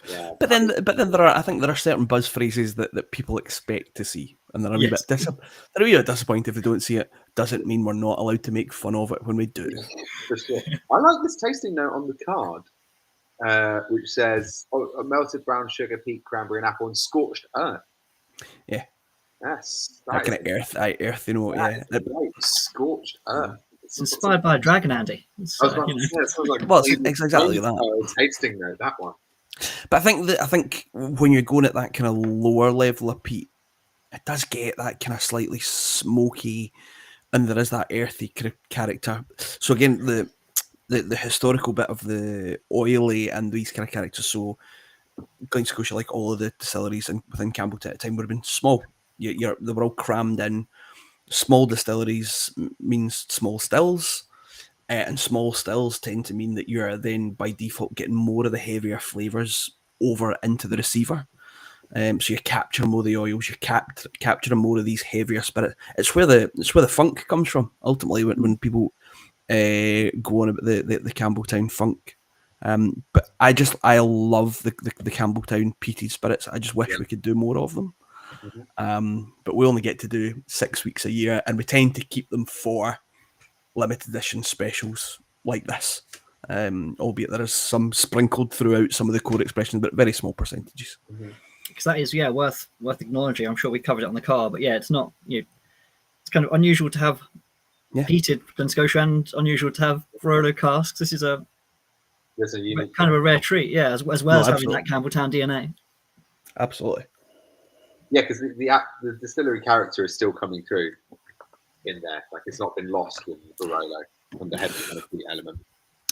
Yeah. But then I think there are certain buzz phrases that people expect to see, and they're a wee bit disappointed if they don't see it. Doesn't mean we're not allowed to make fun of it when we do. For sure. I like this tasting note on the card, which says a melted brown sugar, peat, cranberry, and apple, and scorched earth. Yeah. Yes. That kind of earth, you know. Yeah. Right. Scorched earth. It's inspired by a dragon, Andy. I was about to say, it sounds like Well, it's exactly that. Tasting note, that one. But I think when you're going at that kind of lower level of peat, it does get that kind of slightly smoky, and there is that earthy character. So again, the historical bit of the oily and these kind of characters. So Glen, Scotia, like all of the distilleries within Campbeltown at the time, would have been small. They were all crammed in. Small distilleries means small stills. And small stills tend to mean that you're then by default getting more of the heavier flavours over into the receiver. So you capture more of the oils, you're capturing more of these heavier spirits. It's where the funk comes from, ultimately, when people go on about the Campbeltown funk. But I love the Campbeltown peated spirits. I just wish we could do more of them. But we only get to do 6 weeks a year, and we tend to keep them for limited edition specials like this, albeit there is some sprinkled throughout some of the core expressions, but very small percentages. Because that is worth acknowledging. I'm sure we covered it on the car, but it's not it's kind of unusual to have peated Glen Scotia and unusual to have Barolo casks. This is a unique kind of a rare treat, as well as having that Campbeltown DNA. Absolutely. Yeah, because the distillery character is still coming through in there. Like, it's not been lost with Barolo and the heavy kind of peat element.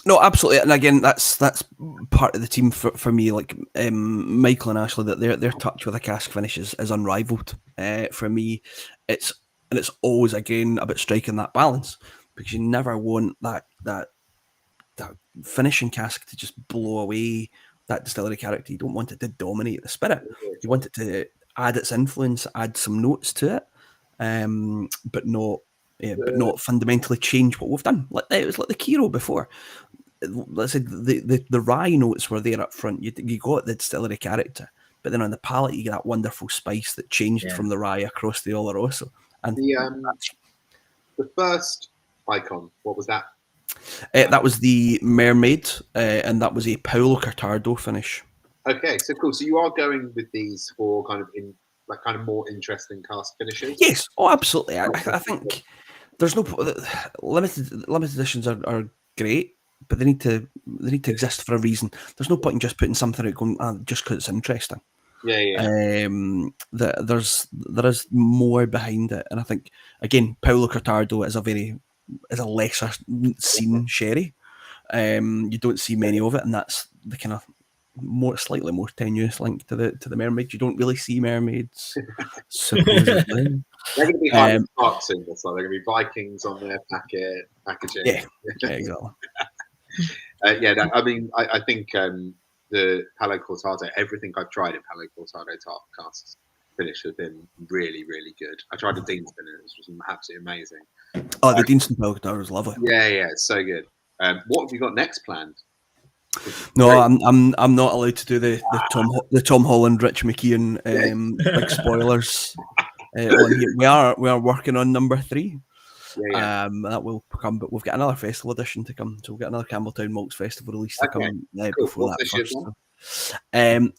No, absolutely. And again, that's part of the team for me. Like Michael and Ashley, that their touch with a cask finish is unrivaled. For me, it's always again about striking that balance, because you never want that finishing cask to just blow away that distillery character. You don't want it to dominate the spirit. You want it to add its influence, add some notes to it, but not fundamentally change what we've done. It was like the Kyrö before. Let's say the rye notes were there up front. You got the distillery character, but then on the palate you get that wonderful spice that changed from the rye across the Oloroso. And the first icon, what was that? That was the Mermaid, and that was a Paolo Cortado finish. Okay, so cool. So you are going with these for kind of more interesting cask finishes? Yes, absolutely. I think there's no limited editions are great, but they need to exist for a reason. There's no point in just putting something out going just because it's interesting. Yeah. There is more behind it, and I think again, Paolo Cortado is a lesser seen sherry. You don't see many of it, and that's the kind of slightly more tenuous link to the mermaid. You don't really see mermaids, supposedly. They're going to be hard sparks in this. Like, they're going to be Vikings on their packaging. Yeah, exactly. I think the Palo Cortado, everything I've tried in Palo Cortado casks finish has been really, really good. I tried the Deanston and it was absolutely amazing. Oh, the Deanston Pilgrim was lovely. Yeah, it's so good. What have you got next planned? No, I'm not allowed to do the Tom Holland, Rich McKeon big spoilers on here. We are working on number 3. That will come, but we've got another festival edition to come. So we'll get another Campbelltown Malts Festival release to come before that first.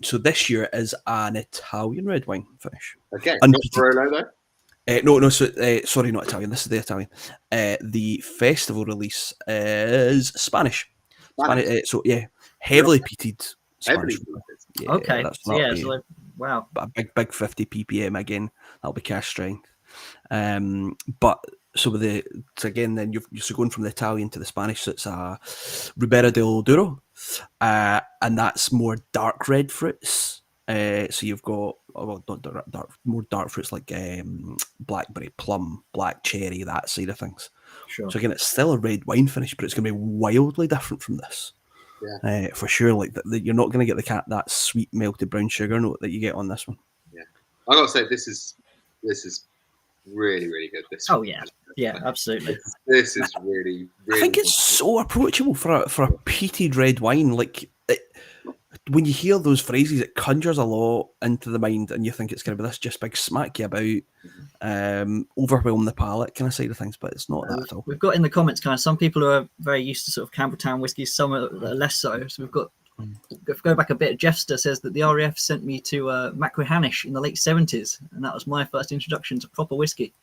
So this year is an Italian red wine finish. Okay, not Barolo though. No. Sorry, not Italian. This is the Italian. The festival release is Spanish. So heavily peated Spanish. Yeah, okay. So wow. A big 50 ppm again. That'll be cask strength. But again, then you're going from the Italian to the Spanish. So it's a Ribera del Douro, and that's more dark red fruits. So you've got more dark fruits like blackberry, plum, black cherry, that side of things. Sure. So again, it's still a red wine finish, but it's going to be wildly different from this. Yeah. For sure. Like you're not going to get that sweet melted brown sugar note that you get on this one. Yeah, I gotta say this is really, really good. Absolutely. This is really, really. I think it's so approachable for a peated red wine. Like when you hear those phrases, it conjures a lot into the mind, and you think it's going to be this just big smack you about, overwhelm the palate kind of side of things, but it's not that at all. We've got in the comments kind of some people who are very used to sort of Campbeltown whiskies, some are less so. So we've got. If we go back a bit, Jeffster says that the RAF sent me to Macquahanish in the late 70s, and that was my first introduction to proper whiskey.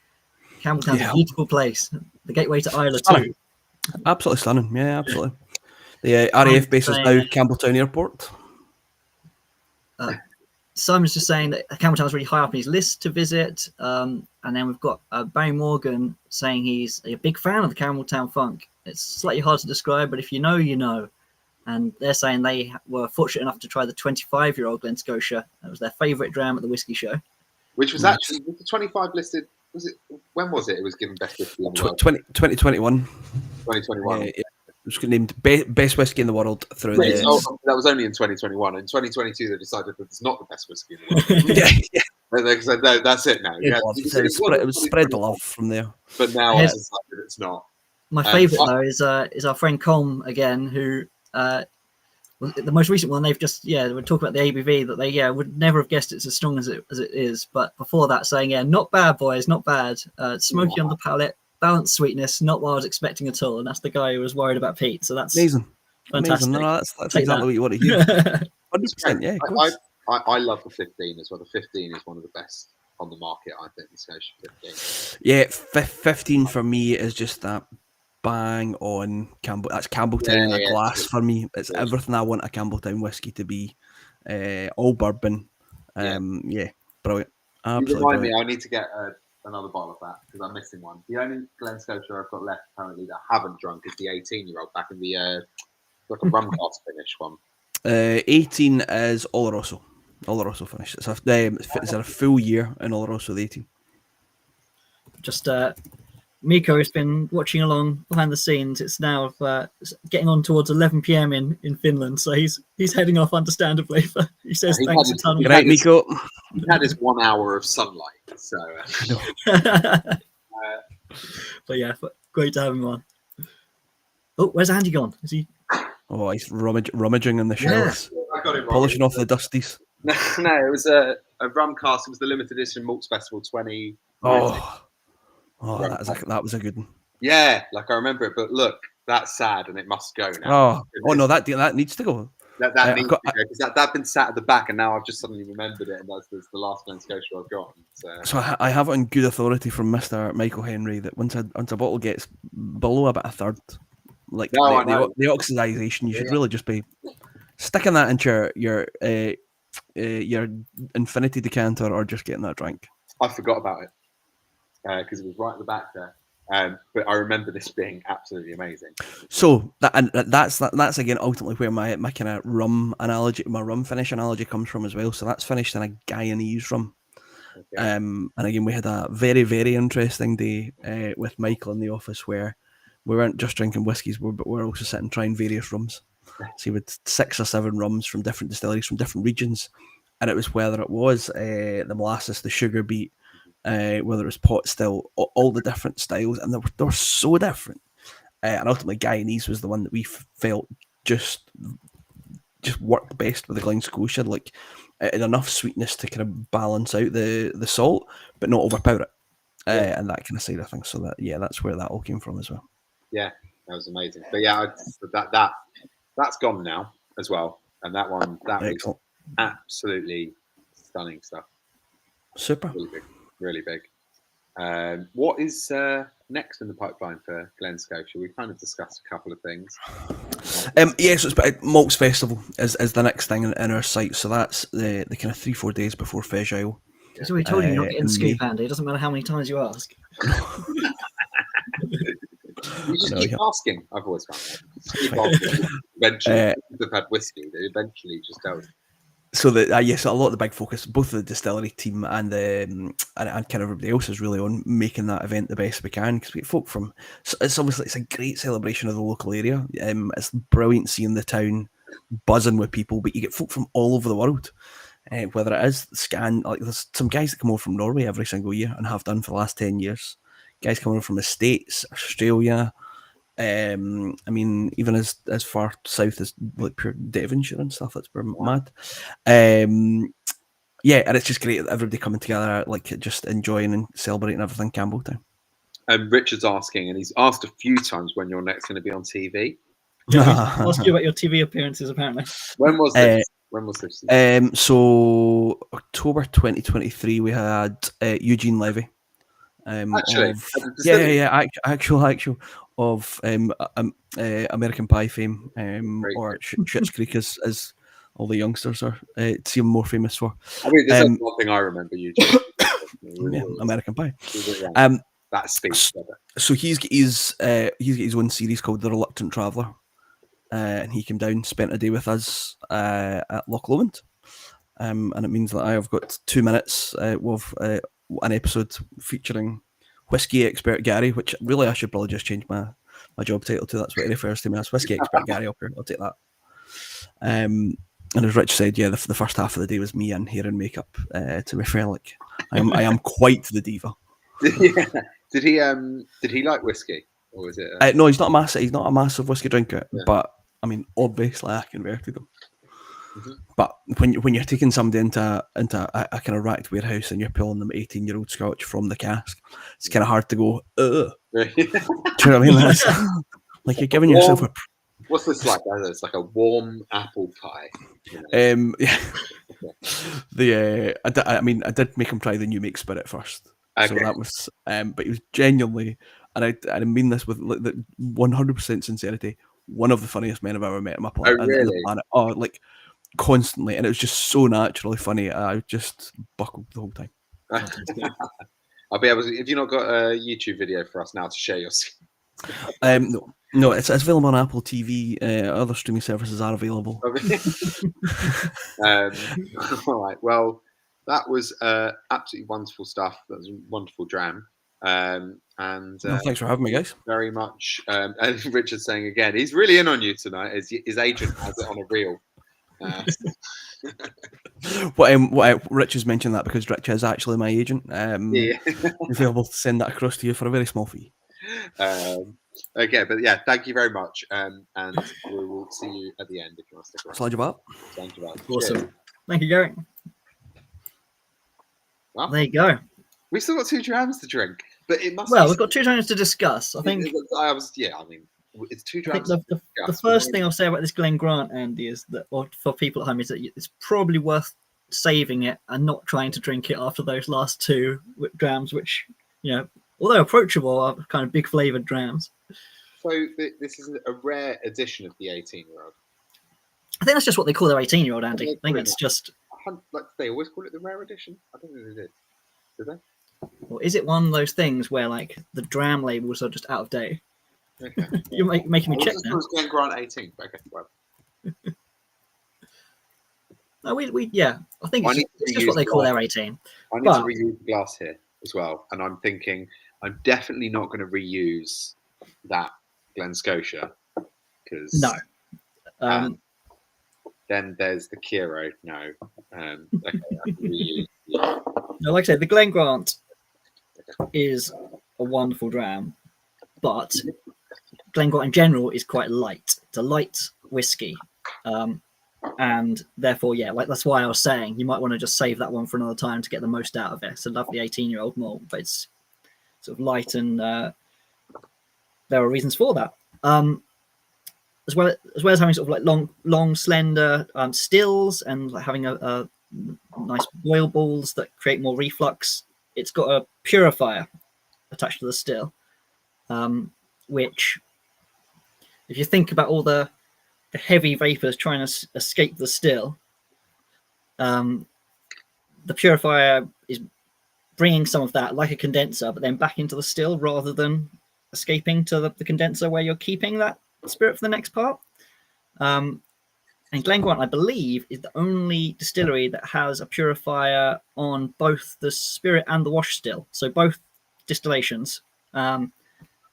Campbeltown's a beautiful place, the gateway to Islay too. Absolutely stunning, yeah, absolutely. The RAF base is now Campbeltown Airport. Simon's just saying that Campbeltown's really high up in his list to visit, and then we've got Barry Morgan saying he's a big fan of the Campbeltown Funk. It's slightly hard to describe, but if you know, you know. And they're saying they were fortunate enough to try the 25-year-old Glen Scotia. That was their favourite dram at the whiskey show. Which was actually, was the 25 listed, when was it? It was given best whiskey in the world? 2021. 2021. Yeah. It was named best whiskey in the world through that was only in 2021. In 2022, they decided that it's not the best whiskey in the world. They said, no, that's it now. It was spread the love from there. But now it's not. My favourite, though, is our friend Colm again, who... the most recent one, they've just we're talking about the ABV that they would never have guessed it's as strong as it is, but before that saying not bad boys, not bad, smoky on the palate, balanced sweetness, not what I was expecting at all. And that's the guy who was worried about peat, so that's amazing. Fantastic. No, that's exactly what you want to hear. 100%, yeah, of course. I love the 15 as well. The 15 is one of the best on the market, I think. The Scotia 15. Yeah, 15 for me is just that bang on that's Campbeltown in a glass for me. It's everything I want a Campbeltown whiskey to be. All bourbon. Brilliant. Absolutely. You remind me, I need to get another bottle of that because I'm missing one. The only Glen Scotia I've got left currently that I haven't drunk is the 18-year-old back in the like a rum cask finish one. 18 is Oloroso. Oloroso finish. It's a full year in Oloroso, the 18. Just Miko has been watching along behind the scenes. It's now getting on towards 11 p.m. in Finland, so he's heading off understandably. But he says thanks a ton. Right, Miko. He had his 1 hour of sunlight, so. But yeah, great to have him on. Oh, where's Andy gone? Is he? Oh, he's rummaging in the shelves, I got it wrong. polishing off the dusties. No, it was a rum cask. It was the limited edition Malts Festival 20. That was a good one. Yeah, like I remember it, but look, that's sad, and it must go now. Oh no, that needs to go. That needs to go because that'd been sat at the back, and now I've just suddenly remembered it, and that's the last Glen Scotia I've got. So I have it on good authority from Mr. Michael Henry that once a bottle gets below about a third, like the oxidization, you should really just be sticking that into your infinity decanter or just getting that drink. I forgot about it because it was right at the back there. But I remember this being absolutely amazing. So that's again ultimately where my kind of rum analogy, my rum finish analogy comes from as well. So that's finished in a Guyanese rum. Okay. And again, we had a very, very interesting day with Michael in the office where we weren't just drinking whiskies, but we're also sitting trying various rums. So we had 6 or 7 rums from different distilleries from different regions. and it was whether it was the molasses, the sugar beet, whether it was pot still, all the different styles, and they were so different. And ultimately, Guyanese was the one that we felt just worked best with the Glen Scotia. Like, it had enough sweetness to kind of balance out the salt, but not overpower it, and that kind of side of things. So that's where that all came from as well. Yeah, that was amazing. But yeah, that's gone now as well, and that one was absolutely stunning stuff. Super, really big. What is next in the pipeline for Glen Scotia? We've kind of discussed a couple of things. Yes, it's Malts Festival is the next thing in our site. So that's the kind of 3-4 days before Fèis Ale. So we told you you're not getting scoop, Andy. It doesn't matter how many times you ask. You just keep asking. I've always found that. Keep asking. Eventually, they've had whiskey. They eventually just don't. So a lot of the big focus, both the distillery team and kind of everybody else, is really on making that event the best we can, because we get folk from. It's obviously a great celebration of the local area. It's brilliant seeing the town buzzing with people, but you get folk from all over the world. Whether it is like there's some guys that come over from Norway every single year and have done for the last 10 years. Guys coming from the States, Australia. I mean, even as far south as like pure Devonshire and stuff. That's mad. Yeah, and it's just great, everybody coming together, like just enjoying and celebrating everything Campbeltown. Richard's asking, and he's asked a few times when you're next going to be on TV. Yeah, ask you about your TV appearances. Apparently, when was this? When was this? So October 2023, we had Eugene Levy. Actually, actual of American Pie fame, or Schitt's Creek as all the youngsters are seem more famous for. I mean, there's one thing I remember you. American Pie. That speaks. So he's got his own series called The Reluctant Traveller, and he came down, spent a day with us at Loch Lomond, and it means that I have got 2 minutes of an episode featuring whiskey expert Gary, which really I should probably just change my job title to. That's what he refers to me as, whiskey expert Gary. I'll take that. And as Rich said, the first half of the day was me in hair and makeup. To be fair, like I am quite the diva. Yeah. Did he like whiskey, or was it? No, he's not a massive whiskey drinker. Yeah. But I mean, obviously, I converted him. Mm-hmm. But when you're taking somebody into a kind of racked warehouse and you're pulling them 18-year-old Scotch from the cask, it's kind of hard to go. Do you know what I mean? That's, like you're giving yourself a. What's this like? It's like a warm apple pie. Yeah. I did make him try the new make spirit first. Okay. So that was, but he was genuinely, and I mean this with 100% sincerity, one of the funniest men I've ever met in my planet. Oh, really? In the planet. Oh, like constantly, and it was just so naturally funny. I just buckled the whole time. I'll be able to. Have you not got a YouTube video for us now to share your? No, it's available on Apple TV. Other streaming services are available. All right. Well, that was absolutely wonderful stuff. That was a wonderful dram. Thanks for having me, guys. Very much. And Richard's saying again, he's really in on you tonight. His agent has it on a reel. What Rich has mentioned that because Rich is actually my agent. Yeah. Available to send that across to you for a very small fee. Okay, but yeah, thank you very much. And we will see you at the end if you want to stick around. Slide you about. Awesome. Cheers. Thank you, Gary. Well, there you go. We've still got 2 drams to drink, but it must. Well, we've got 2 drams to discuss. I think. It's 2 drams. The first thing I'll say about this Glen Grant, Andy, is that, or for people at home, is that it's probably worth saving it and not trying to drink it after those last 2 drams, which, although approachable, are kind of big flavoured drams. So this is a rare edition of the 18-year-old. I think that's just what they call their 18-year-old, Andy. I think it's just. Like they always call it the rare edition. I don't think they did. Did they? Or is it one of those things where like the dram labels are just out of date? Okay. You're making me check now. Glen Grant 18. Okay, well. No, I think it's just what they call their 18. I need to reuse the glass here as well, and I'm thinking I'm definitely not going to reuse that Glen Scotia because Then there's the Kyrö. No. Okay, I can reuse. Yeah. No, like I said, the Glen Grant is a wonderful dram, but Glen Grant in general is quite light. It's a light whiskey, and therefore, yeah, like that's why I was saying you might want to just save that one for another time to get the most out of it. It's a lovely 18-year-old malt, but it's sort of light, and there are reasons for that. As well as having sort of like long, slender stills, and like having a nice boil balls that create more reflux. It's got a purifier attached to the still, which, if you think about all the heavy vapors trying to escape the still, the purifier is bringing some of that like a condenser, but then back into the still rather than escaping to the condenser where you're keeping that spirit for the next part. And Glen Grant, I believe, is the only distillery that has a purifier on both the spirit and the wash still. So both distillations. And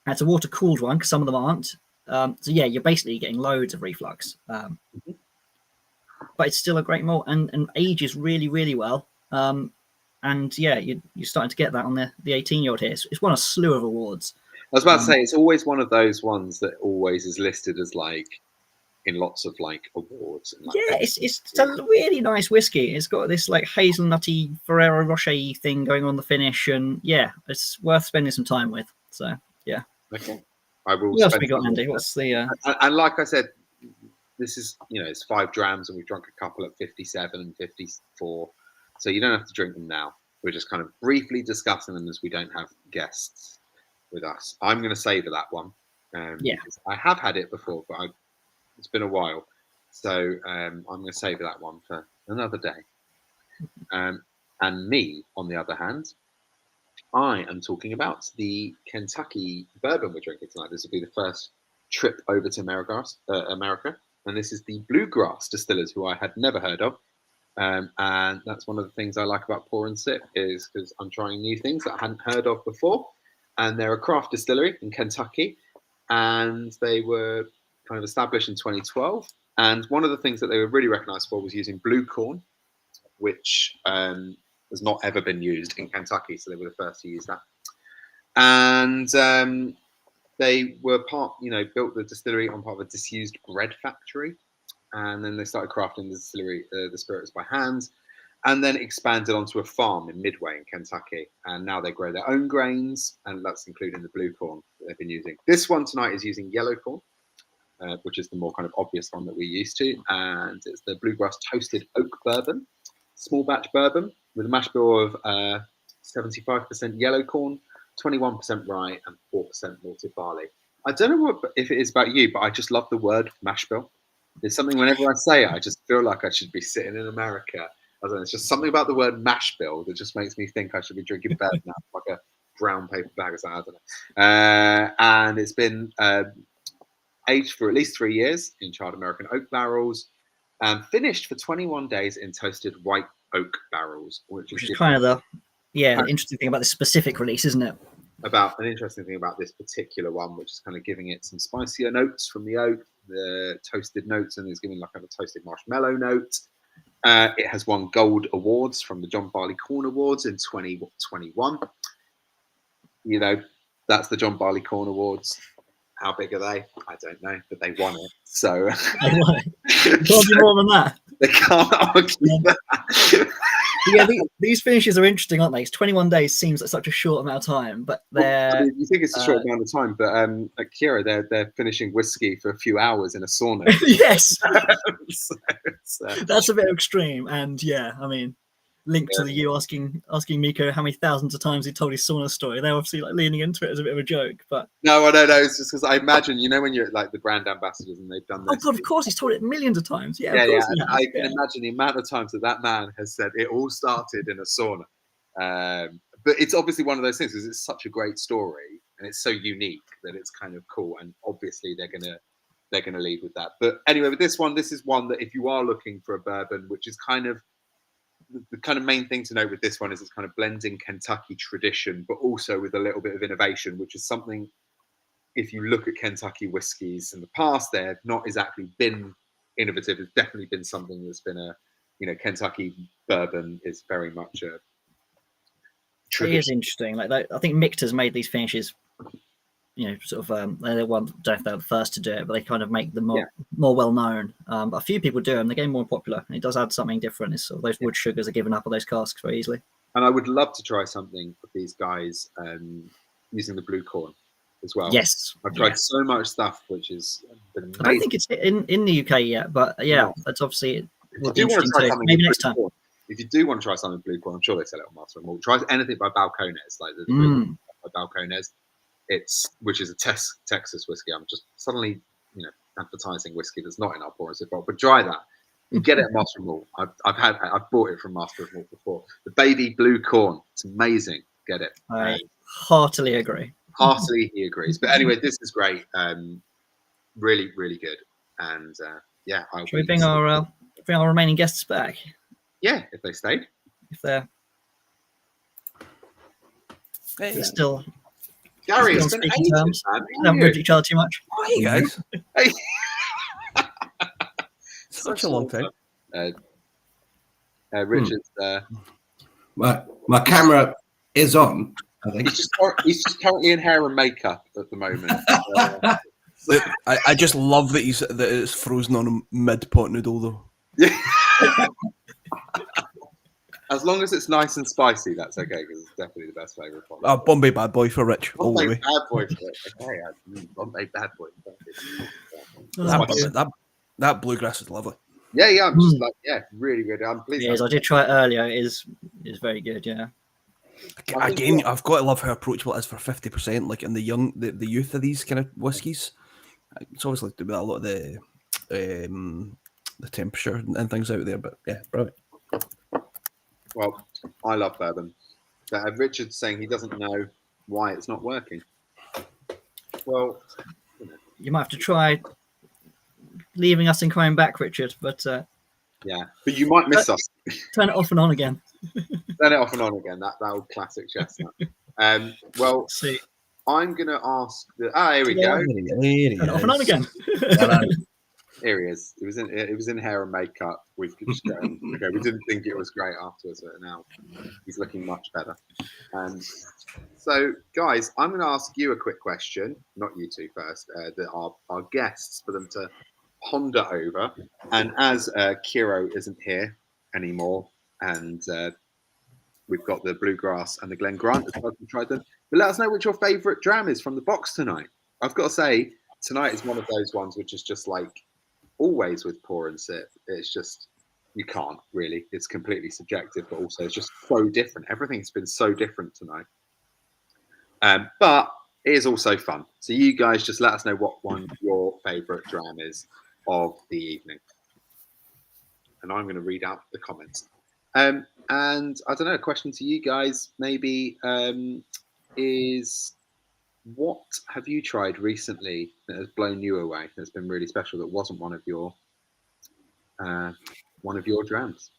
it's a water cooled one because some of them aren't. So yeah, you're basically getting loads of reflux. But it's still a great malt and ages really, really well. And yeah, you're starting to get that on the 18-year-old here. It's won a slew of awards. I was about to say, it's always one of those ones that always is listed as like in lots of like awards. And, like, yeah, it's a really nice whiskey. It's got this like hazelnutty Ferrero Rocher thing going on the finish, and yeah, it's worth spending some time with. So yeah. Okay, I will. What else we got, Andy? What's the? And like I said, this is it's 5 drams, and we've drunk a couple at 57 and 54, so you don't have to drink them now. We're just kind of briefly discussing them as we don't have guests with us. I'm going to savour that one. Yeah, I have had it before, but it's been a while, so I'm going to savour that one for another day. And me, on the other hand, I am talking about the Kentucky bourbon we're drinking tonight. This will be the first trip over to America, and this is the Bluegrass Distillers, who I had never heard of. And that's one of the things I like about Pour and Sip, is because I'm trying new things that I hadn't heard of before. And they're a craft distillery in Kentucky, and they were kind of established in 2012. And one of the things that they were really recognized for was using blue corn, which has not ever been used in Kentucky. So they were the first to use that. And they were built the distillery on part of a disused bread factory. And then they started crafting the distillery, the spirits by hand, and then expanded onto a farm in Midway in Kentucky. And now they grow their own grains, and that's including the blue corn that they've been using. This one tonight is using yellow corn, which is the more kind of obvious one that we're used to. And it's the Bluegrass Toasted Oak Bourbon, small batch bourbon with a mash bill of 75% yellow corn, 21% rye, and 4% malted barley. I don't know if it is about you, but I just love the word mash bill. There's something, whenever I say it, I just feel like I should be sitting in America. I don't know, it's just something about the word mash bill that just makes me think I should be drinking bourbon now, like a brown paper bag or something. I don't know. And it's been aged for at least 3 years in charred American oak barrels, and finished for 21 days in toasted white oak barrels, which is kind of the interesting thing about this specific release, isn't it? About an interesting thing about this particular one, which is kind of giving it some spicier notes from the oak, the toasted notes, and it's giving like a toasted marshmallow note. It has won gold awards from the John Barley Corn Awards in 2021. That's the John Barley Corn Awards. How big are they? I don't know, but they won it. So they won it. Can't do more than that. They can't argue that. Yeah, these finishes are interesting, aren't they? 21 days seems like such a short amount of time, but they're. You think it's a short amount of time, but at Kyrö, they're finishing whiskey for a few hours in a sauna. Yes, that's a bit extreme, and yeah, I mean, linked to you asking Miko how many thousands of times he told his sauna story. They're obviously like leaning into it as a bit of a joke, but no, I don't know. It's just because I imagine, when you're like the brand ambassadors and they've done this. Oh God, of course he's told it millions of times. Yeah, yeah, of course yeah. I can imagine the amount of times that man has said it all started in a sauna. But it's obviously one of those things because it's such a great story and it's so unique that it's kind of cool. And obviously they're gonna lead with that. But anyway, with this is one that if you are looking for a bourbon, which is kind of the kind of main thing to note with this one is it's kind of blending Kentucky tradition, but also with a little bit of innovation, which is something, if you look at Kentucky whiskies in the past, they've not exactly been innovative. It's definitely been something that's been Kentucky bourbon is very much a It tradition. is interesting. Like I think Michter's made these finishes. Sort of they're the one. Don't know if they're the first to do it, but they kind of make them more well known. But a few people do them. They're getting more popular, and it does add something different. It's sort of those wood sugars are given up on those casks very easily. And I would love to try something with these guys using the blue corn as well. Yes, I've tried so much stuff, which has been amazing. I don't think it's in the UK yet, but that's obviously If you do want to try something maybe with next blue time. corn, if you do want to try something with blue corn, I'm sure they sell it on Master and Malt. Try anything by Balcones, like the blue corn by Balcones. Which is a Texas whiskey. I'm just suddenly, advertising whiskey that's not in our Pour and Sip bottle. But try that. You get it at Master and Malt. I've bought it from Master and Malt before. The baby blue corn. It's amazing. Get it. I heartily agree. Heartily, he agrees. But anyway, this is great. Really, really good. And Should we bring our remaining guests back? Yeah, if they stayed. If they're still. Gary, it's been ages, man. We haven't moved each other too much. Hi, guys. Hey. Such a long time. Richard's My camera is on, I think. he's just currently in hair and makeup at the moment. I just love that it's frozen on a mid-pot noodle, though. Yeah. As long as it's nice and spicy, that's okay, because it's definitely the best flavour of Bombay Bad Boy for Rich. All the way. Bad Boy for it. Okay, Bombay Bad Boy. That Bluegrass is lovely. Yeah, I'm just really good. I'm pleased. Yes, I did try it earlier. It is very good, yeah. Again, I've got to love how approachable it is for 50%, like in the youth of these kind of whiskies. It's obviously to be a lot of the temperature and things out there, but yeah, brilliant. Well, I love bourbon. But Richard's saying he doesn't know why it's not working. Well, you might have to try leaving us and coming back, Richard. But but you might miss us. Turn it off and on again. Turn it off and on again. That old classic chestnut. Well, see. I'm gonna ask. Here we go. Turn it off and on again. Here he is. It was in hair and makeup. We've just going. Okay, we didn't think it was great afterwards, but now he's looking much better. So, guys, I'm going to ask you a quick question. Not you two first. Our guests, for them to ponder over. And as Kyrö isn't here anymore, and we've got the Bluegrass and the Glen Grant as well, tried them. But let us know what your favourite dram is from the box tonight. I've got to say, tonight is one of those ones which is just like always with Pour and Sip. It's just, you can't really. It's completely subjective, but also it's just so different. Everything's been so different tonight. But it is also fun. So you guys just let us know what one your favourite dram is of the evening. And I'm going to read out the comments. And I don't know, a question to you guys maybe is, what have you tried recently that has blown you away, that's been really special, that wasn't one of your drams?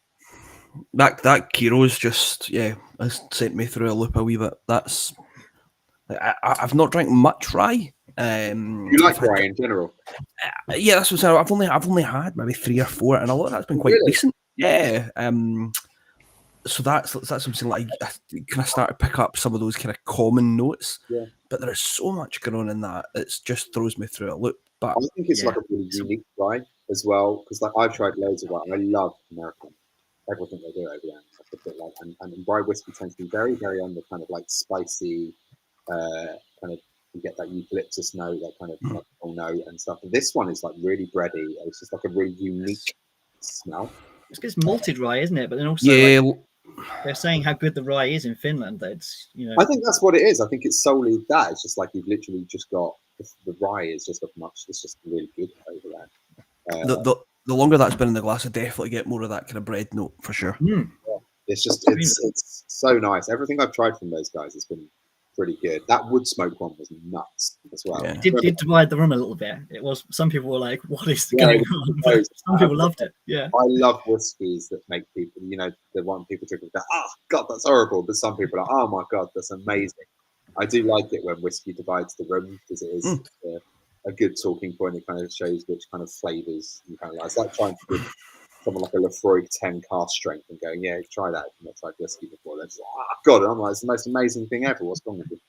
That Kyrö's just has sent me through a loop a wee bit. That's I've not drank much rye. You like rye in general? Yeah, that's what I'm saying. I've only had maybe 3 or 4, and a lot of that's been quite recent. Yeah. So that's something like I kind of start to pick up some of those kind of common notes. Yeah. But there is so much going on in that it just throws me through a loop. But I think it's like a really unique rye as well, because like I've tried loads of rye. I love American, everything they do over there. That's a bit like, and rye whiskey tends to be very, very on the kind of like spicy, kind of, you get that eucalyptus note, that kind of nutmeg note and stuff. And this one is like really bready. It's just like a really unique smell. It's because malted rye, isn't it? But then also they're saying how good the rye is in Finland. That's I think that's what it is. I think it's solely that. It's just like you've literally just got the rye is just it's just really good over there. The longer that's been in the glass, I definitely get more of that kind of bread note for sure. Yeah. It's so nice. Everything I've tried from those guys has been pretty good. That wood smoke one was nuts as well. Yeah. It did divide the room a little bit. It was, some people were like, what is going on? But some people loved it. Yeah. I love whiskies that make people, they want people to go, oh God, that's horrible. But some people are, oh my God, that's amazing. I do like it when whiskey divides the room, because it is a good talking point. It kind of shows which kind of flavors you kind of like. It's like trying to give someone like a Lefroy 10 cask strength and going, yeah, try that. I've not tried whiskey before. They're just like, oh, God, I'm like, it's the most amazing thing ever. What's wrong with you?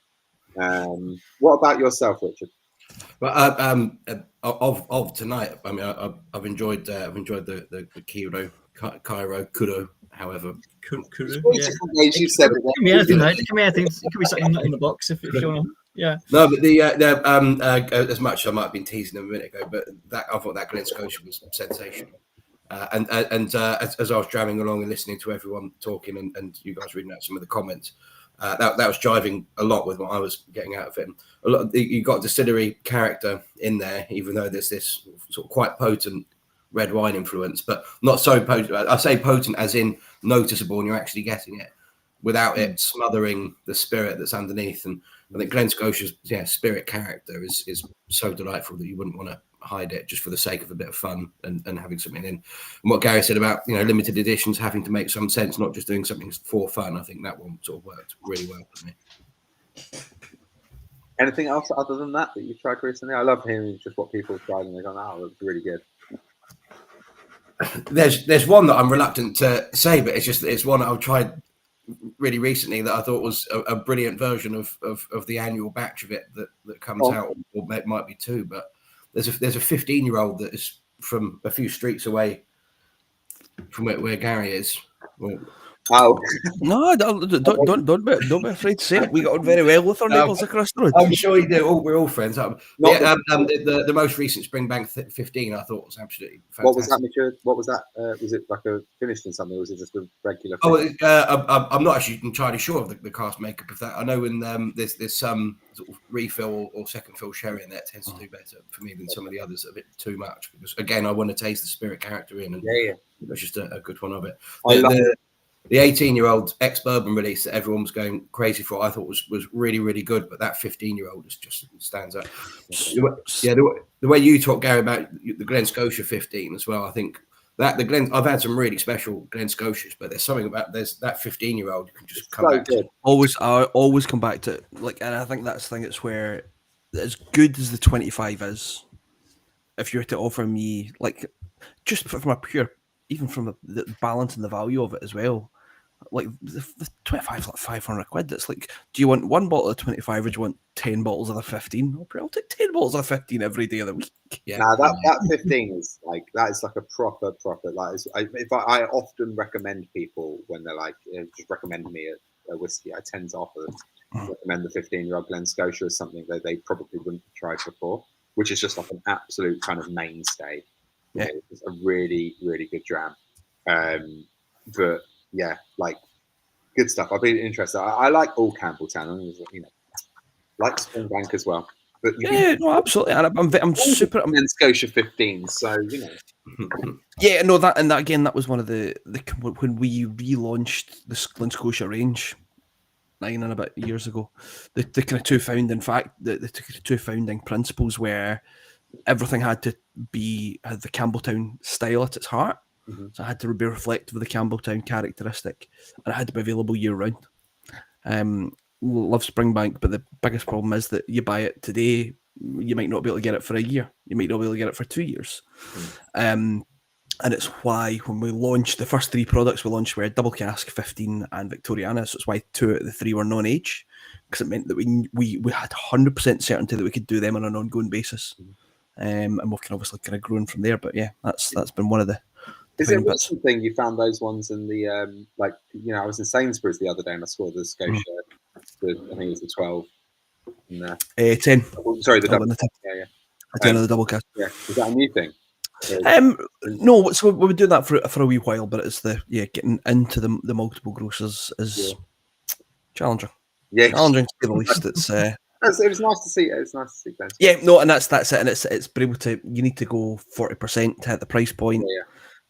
What about yourself, Richard? Well, of tonight, I mean, I've enjoyed the Kyrö, however. Kyrö, All yeah. different ways you've said it. It could be anything, mate. It could be anything. It could be something not in the box if you want to. Yeah. No, but as much as I might have been teasing them a minute ago, but I thought that Glen Scotia was sensational. And as I was driving along and listening to everyone talking and you guys reading out some of the comments, that was jiving a lot with what I was getting out of it. You got distillery character in there, even though there's this sort of quite potent red wine influence, but not so potent. I say potent as in noticeable, and you're actually getting it without it smothering the spirit that's underneath. And I think Glen Scotia's spirit character is so delightful that you wouldn't want to hide it just for the sake of a bit of fun and having something in. And what Gary said about limited editions having to make some sense, not just doing something for fun, I think that one sort of worked really well for me. Anything else other than that you've tried recently? I love hearing just what people have tried and they're going, oh, that's really good. There's one that I'm reluctant to say, but it's one that I've tried really recently that I thought was a brilliant version of the annual batch of it that comes out, or it might be two, but there's a 15-year-old that is from a few streets away from where Gary is. Oh no! Don't be afraid to say it. We got on very well with our neighbours across the road. I'm sure you do. We're all friends. The most recent Springbank 15, I thought was absolutely fantastic. What was that, Richard? What was that? Was it like a finished in something, or was it just a regular? I'm not actually entirely sure of the cast makeup of that. I know when there's some sort of refill or second fill sherry in there, it tends to do better for me than some of the others. A bit too much because again, I want to taste the spirit character in, and it's just a good one of it. The 18-year-old ex-Bourbon release that everyone was going crazy for, I thought was really, really good. But that 15-year-old just stands out. The way you talk, Gary, about the Glen Scotia 15 as well, I think that I've had some really special Glen Scotias, but there's something about that 15-year-old you can just come back to. I always come back to it. And I think that's the thing. It's where as good as the 25 is, if you were to offer me just from a pure, even from the balance and the value of it as well. Like the 25 is like 500 quid. It's like, do you want one bottle of 25 or do you want 10 bottles of the 15? I'll take 10 bottles of the 15 every day of the week. Yeah, that 15 is like a proper I often recommend people when they're like just recommend me a whiskey. I tend to offer them recommend the 15-year-old Glen Scotia as something that they probably wouldn't have tried before, which is just like an absolute kind of mainstay. Yeah, it's a really, really good dram. But yeah, like good stuff. I've been interested. I like all Campbeltown, like Springbank as well. But absolutely. And I'm super. And Scotia 15, so Yeah, no, that was one of the when we relaunched the Glen Scotia range 9 and a bit years ago. The kind of two founding principles where everything had to had the Campbeltown style at its heart. Mm-hmm. So it had to be reflective of the Campbeltown characteristic, and it had to be available year round. Love Springbank, but the biggest problem is that you buy it today, you might not be able to get it for a year. You might not be able to get it for 2 years. Mm-hmm. And it's why when we launched the first 3 products we launched were Double Cask, 15 and Victoriana. So it's why 2 out of the 3 were non-age, because it meant that we had 100% certainty that we could do them on an ongoing basis. Mm-hmm. And we can obviously kind of grown from there. But yeah, that's been one of the. Is it a recent thing you found those ones in the I was in Sainsbury's the other day and I saw the Scotia, I think it was the 12 in there. 10. Oh, sorry, the double. Yeah. The double cast. Yeah, is that a new thing? No, so we would do that for a wee while, but it's getting into the multiple grocers is challenging. Yeah, challenging to say the least. It's. It was nice to see it. It's nice to see that. Yeah, no, and that's it, and it's been able to. You need to go 40% to hit the price point. Yeah.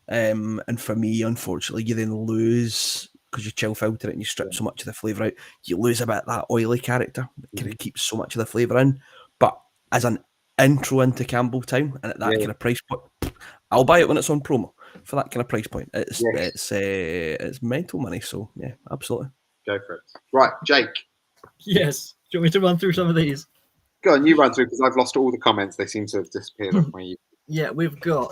And for me, unfortunately, you then lose because you chill filter it and you strip so much of the flavour out. You lose a bit of that oily character. It kind of keeps so much of the flavour in. But as an intro into Campbelltown and at that kind of price point, I'll buy it when it's on promo for that kind of price point. It's mental money. So yeah, absolutely. Go for it. Right, Jake. Yes. Do you want me to run through some of these? Go on, you run through because I've lost all the comments. They seem to have disappeared off my. Yeah, we've got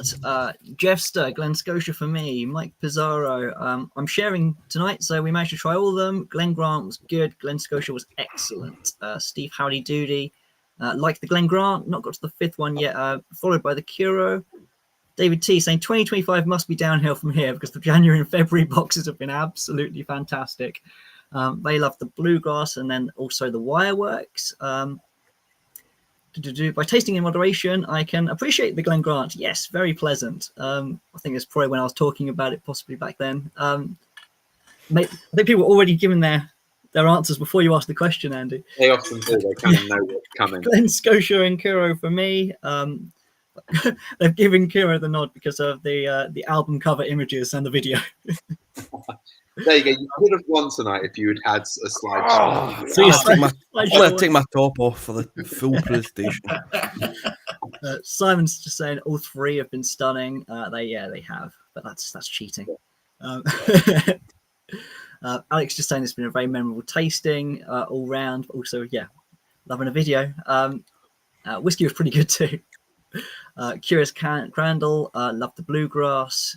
Jeffster, Glen Scotia for me, Mike Pizarro. I'm sharing tonight, so we managed to try all of them. Glen Grant was good. Glen Scotia was excellent. Steve Howdy Doody, liked the Glen Grant, not got to the fifth one yet, followed by the Kyrö. David T saying 2025 must be downhill from here because the January and February boxes have been absolutely fantastic. They love the Bluegrass and then also the Wireworks. By tasting in moderation, I can appreciate the Glen Grant. Yes, very pleasant. I think it's probably when I was talking about it, possibly back then. I think people were already given their answers before you asked the question, Andy. They often do. They kind of know what's coming. Glen Scotia and Kyrö for me. They've given Kyrö the nod because of the album cover images and the video. There you go. You could have won tonight if you had had a slide. So I'm going to take my top off for the full presentation. Simon's just saying all three have been stunning. They have, but that's cheating. Alex just saying it's been a very memorable tasting all round. But also, loving a video. Whiskey was pretty good too. Curious Crandall, loved the Bluegrass.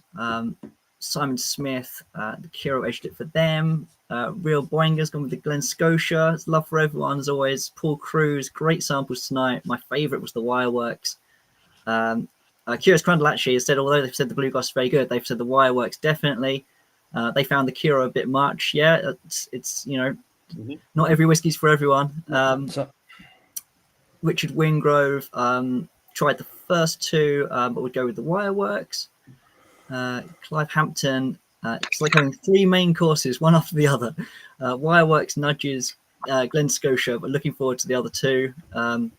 Simon Smith, the Kyrö edged it for them. Real Boinger's gone with the Glen Scotia. It's love for everyone as always. Paul Cruz, great samples tonight. My favourite was the Wireworks. Curious Crandall actually has said, although they've said the Bluegrass is very good, they've said the Wireworks definitely. They found the Kyrö a bit much. Yeah, it's not every whiskey's for everyone. Richard Wingrove tried the first two, but would go with the Wireworks. Clive Hampton, it's like having three main courses, one after the other. Wireworks nudges Glen Scotia, but looking forward to the other two. Glen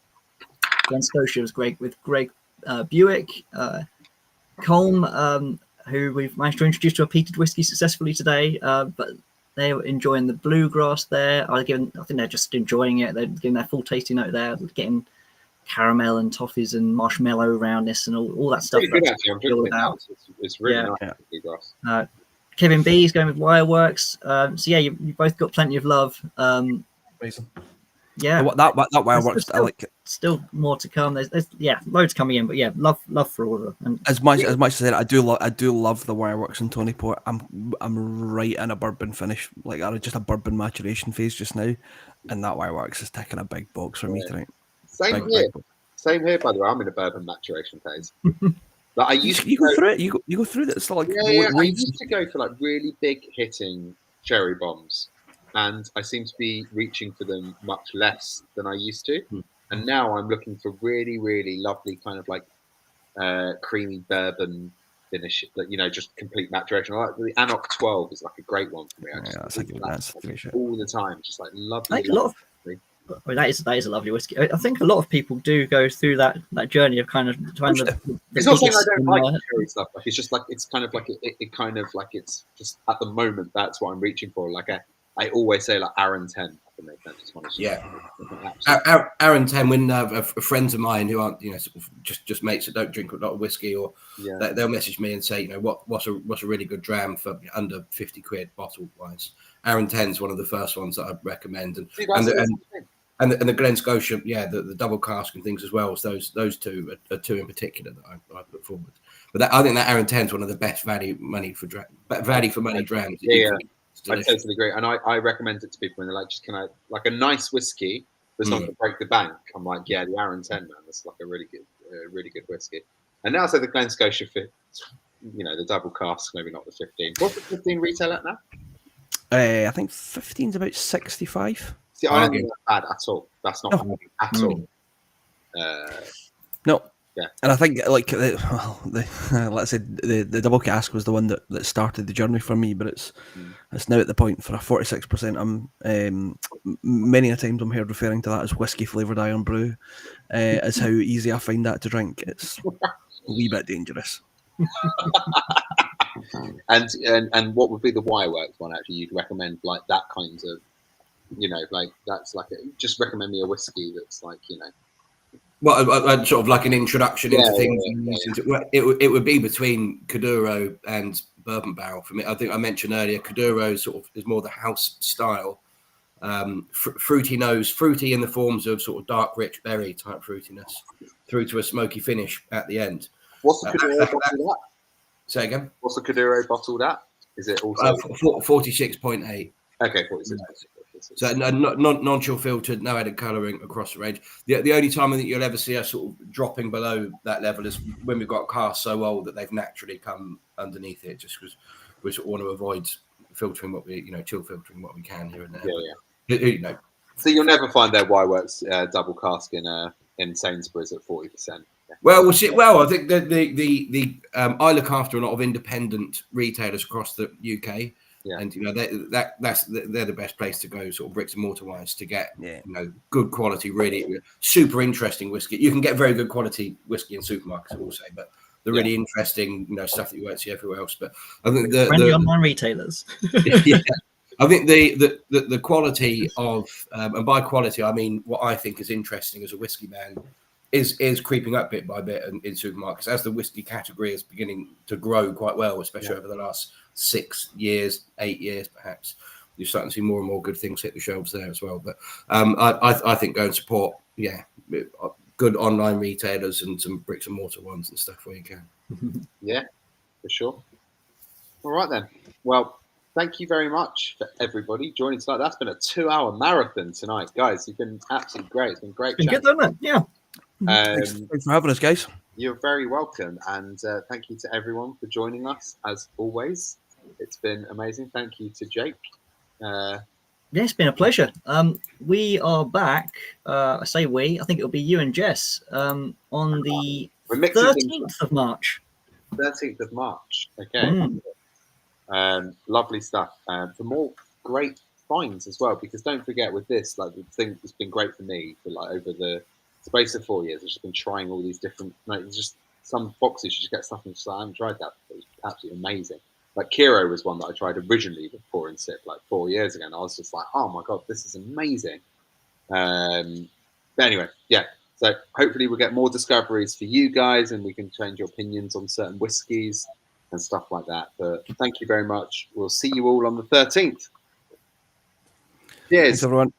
Scotia was great with Greg Buick. Colm, who we've managed to introduce to a peated whiskey successfully today, but they were enjoying the Bluegrass there. I think they're just enjoying it. They're getting their full tasting note there, getting caramel and toffees and marshmallow roundness and all that stuff. Good, actually. I'm drinking it now. It's really nice. Yeah. Kevin B is going with Wireworks. So yeah, you both got plenty of love. Amazing. Yeah, that Wireworks. I like it. Still more to come. There's loads coming in, but yeah, love for all of them. And as much as I said, I do love the Wireworks and Tony Port. I'm right in a bourbon finish, like just a bourbon maturation phase just now, and that Wireworks is ticking a big box for me tonight. Same here. By the way, I'm in a bourbon maturation phase. Like I used to go through it. You go through it. It's like I used to go for like really big hitting cherry bombs, and I seem to be reaching for them much less than I used to. And now I'm looking for really, really lovely kind of like creamy bourbon finish. That just complete maturation. I like the Anok 12 is like a great one for me. That's a good one. All the time, just like lovely. That is a lovely whiskey. I think a lot of people do go through that journey of kind of trying to. It's not saying I don't like cherry stuff. Like it's just like it's kind of like it kind of like it's just at the moment that's what I'm reaching for. Like I always say like Aaron 10. Aaron 10. When friends of mine who aren't sort of just mates that don't drink a lot of whiskey or they'll message me and say what's a really good dram for under 50 quid bottle wise. Aaron 10 is one of the first ones that I'd recommend, and the Glen Scotia, the double cask and things as well. So those two are two in particular that I put forward. But I think that Aaron 10 is one of the best value for money drams. I totally agree, and I recommend it to people when they're like, just can I like a nice whiskey that's not going to break the bank. I'm like, the Aaron 10, man, that's like a really good whiskey. And now so the Glen Scotia fit, the double cask, maybe not the 15. What's the 15 retail at now? I think 15's about 65. See, I don't think that's bad at all. That's not bad at all. No. Yeah. And I think like let's say the double cask was the one that started the journey for me, but it's now at the point for a 46%. I'm many a times I'm heard referring to that as whiskey flavoured iron brew, as how easy I find that to drink. It's a wee bit dangerous. And what would be the Wireworks one actually you'd recommend, like that kind of like that's like just recommend me a whiskey that's like well, I'd sort of like an introduction into things. It would be between Kyrö and Bourbon Barrel for me. I think I mentioned earlier Kyrö sort of is more the house style, fruity nose, fruity in the forms of sort of dark, rich berry type fruitiness, through to a smoky finish at the end. What's the Kyrö bottled at? Say again. What's the Kyrö bottled at? Is it also 46.8? Okay, 46. So non-chill filtered, no added colouring across the range. The only time I think you'll ever see us sort of dropping below that level is when we've got cars so old that they've naturally come underneath it, just because we sort of want to avoid filtering what we, chill filtering what we can here and there. Yeah. So you'll never find their Y-Works double cask in Sainsbury's at 40%. Well, we'll see. Well, I think that I look after a lot of independent retailers across the UK. Yeah. And they're the best place to go, sort of bricks and mortar wise, to get good quality, really super interesting whiskey. You can get very good quality whiskey in supermarkets, I will say, but the really interesting stuff that you won't see everywhere else. But I think the online retailers. I think the quality of and by quality I mean what I think is interesting as a whiskey man is creeping up bit by bit in supermarkets as the whiskey category is beginning to grow quite well, especially over the last 6 years, 8 years, perhaps. You're starting to see more and more good things hit the shelves there as well. But I think go and support, good online retailers and some bricks and mortar ones and stuff where you can. Yeah, for sure. All right then. Well, thank you very much for everybody joining tonight. That's been a 2-hour marathon tonight, guys. You've been absolutely great. It's been great. It's been good, hasn't it? Yeah. Thanks for having us, guys. You're very welcome, and thank you to everyone for joining us as always. It's been amazing. Thank you to Jake. Yeah, it's been a pleasure. We are back. I say we. I think it'll be you and Jess on the 13th of March. 13th of March. Okay. Lovely stuff. For more great finds as well, because don't forget with this, the thing that's been great for me for over the space of 4 years, I've just been trying all these different, just some boxes you just get stuff and just I haven't tried that. It was absolutely amazing. Like Kyrö was one that I tried originally with Pour and Sip 4 years ago, and I was just like, oh my god, this is amazing. But anyway, yeah. So hopefully we'll get more discoveries for you guys, and we can change your opinions on certain whiskies and stuff like that. But thank you very much. We'll see you all on the 13th. Cheers, thanks, everyone.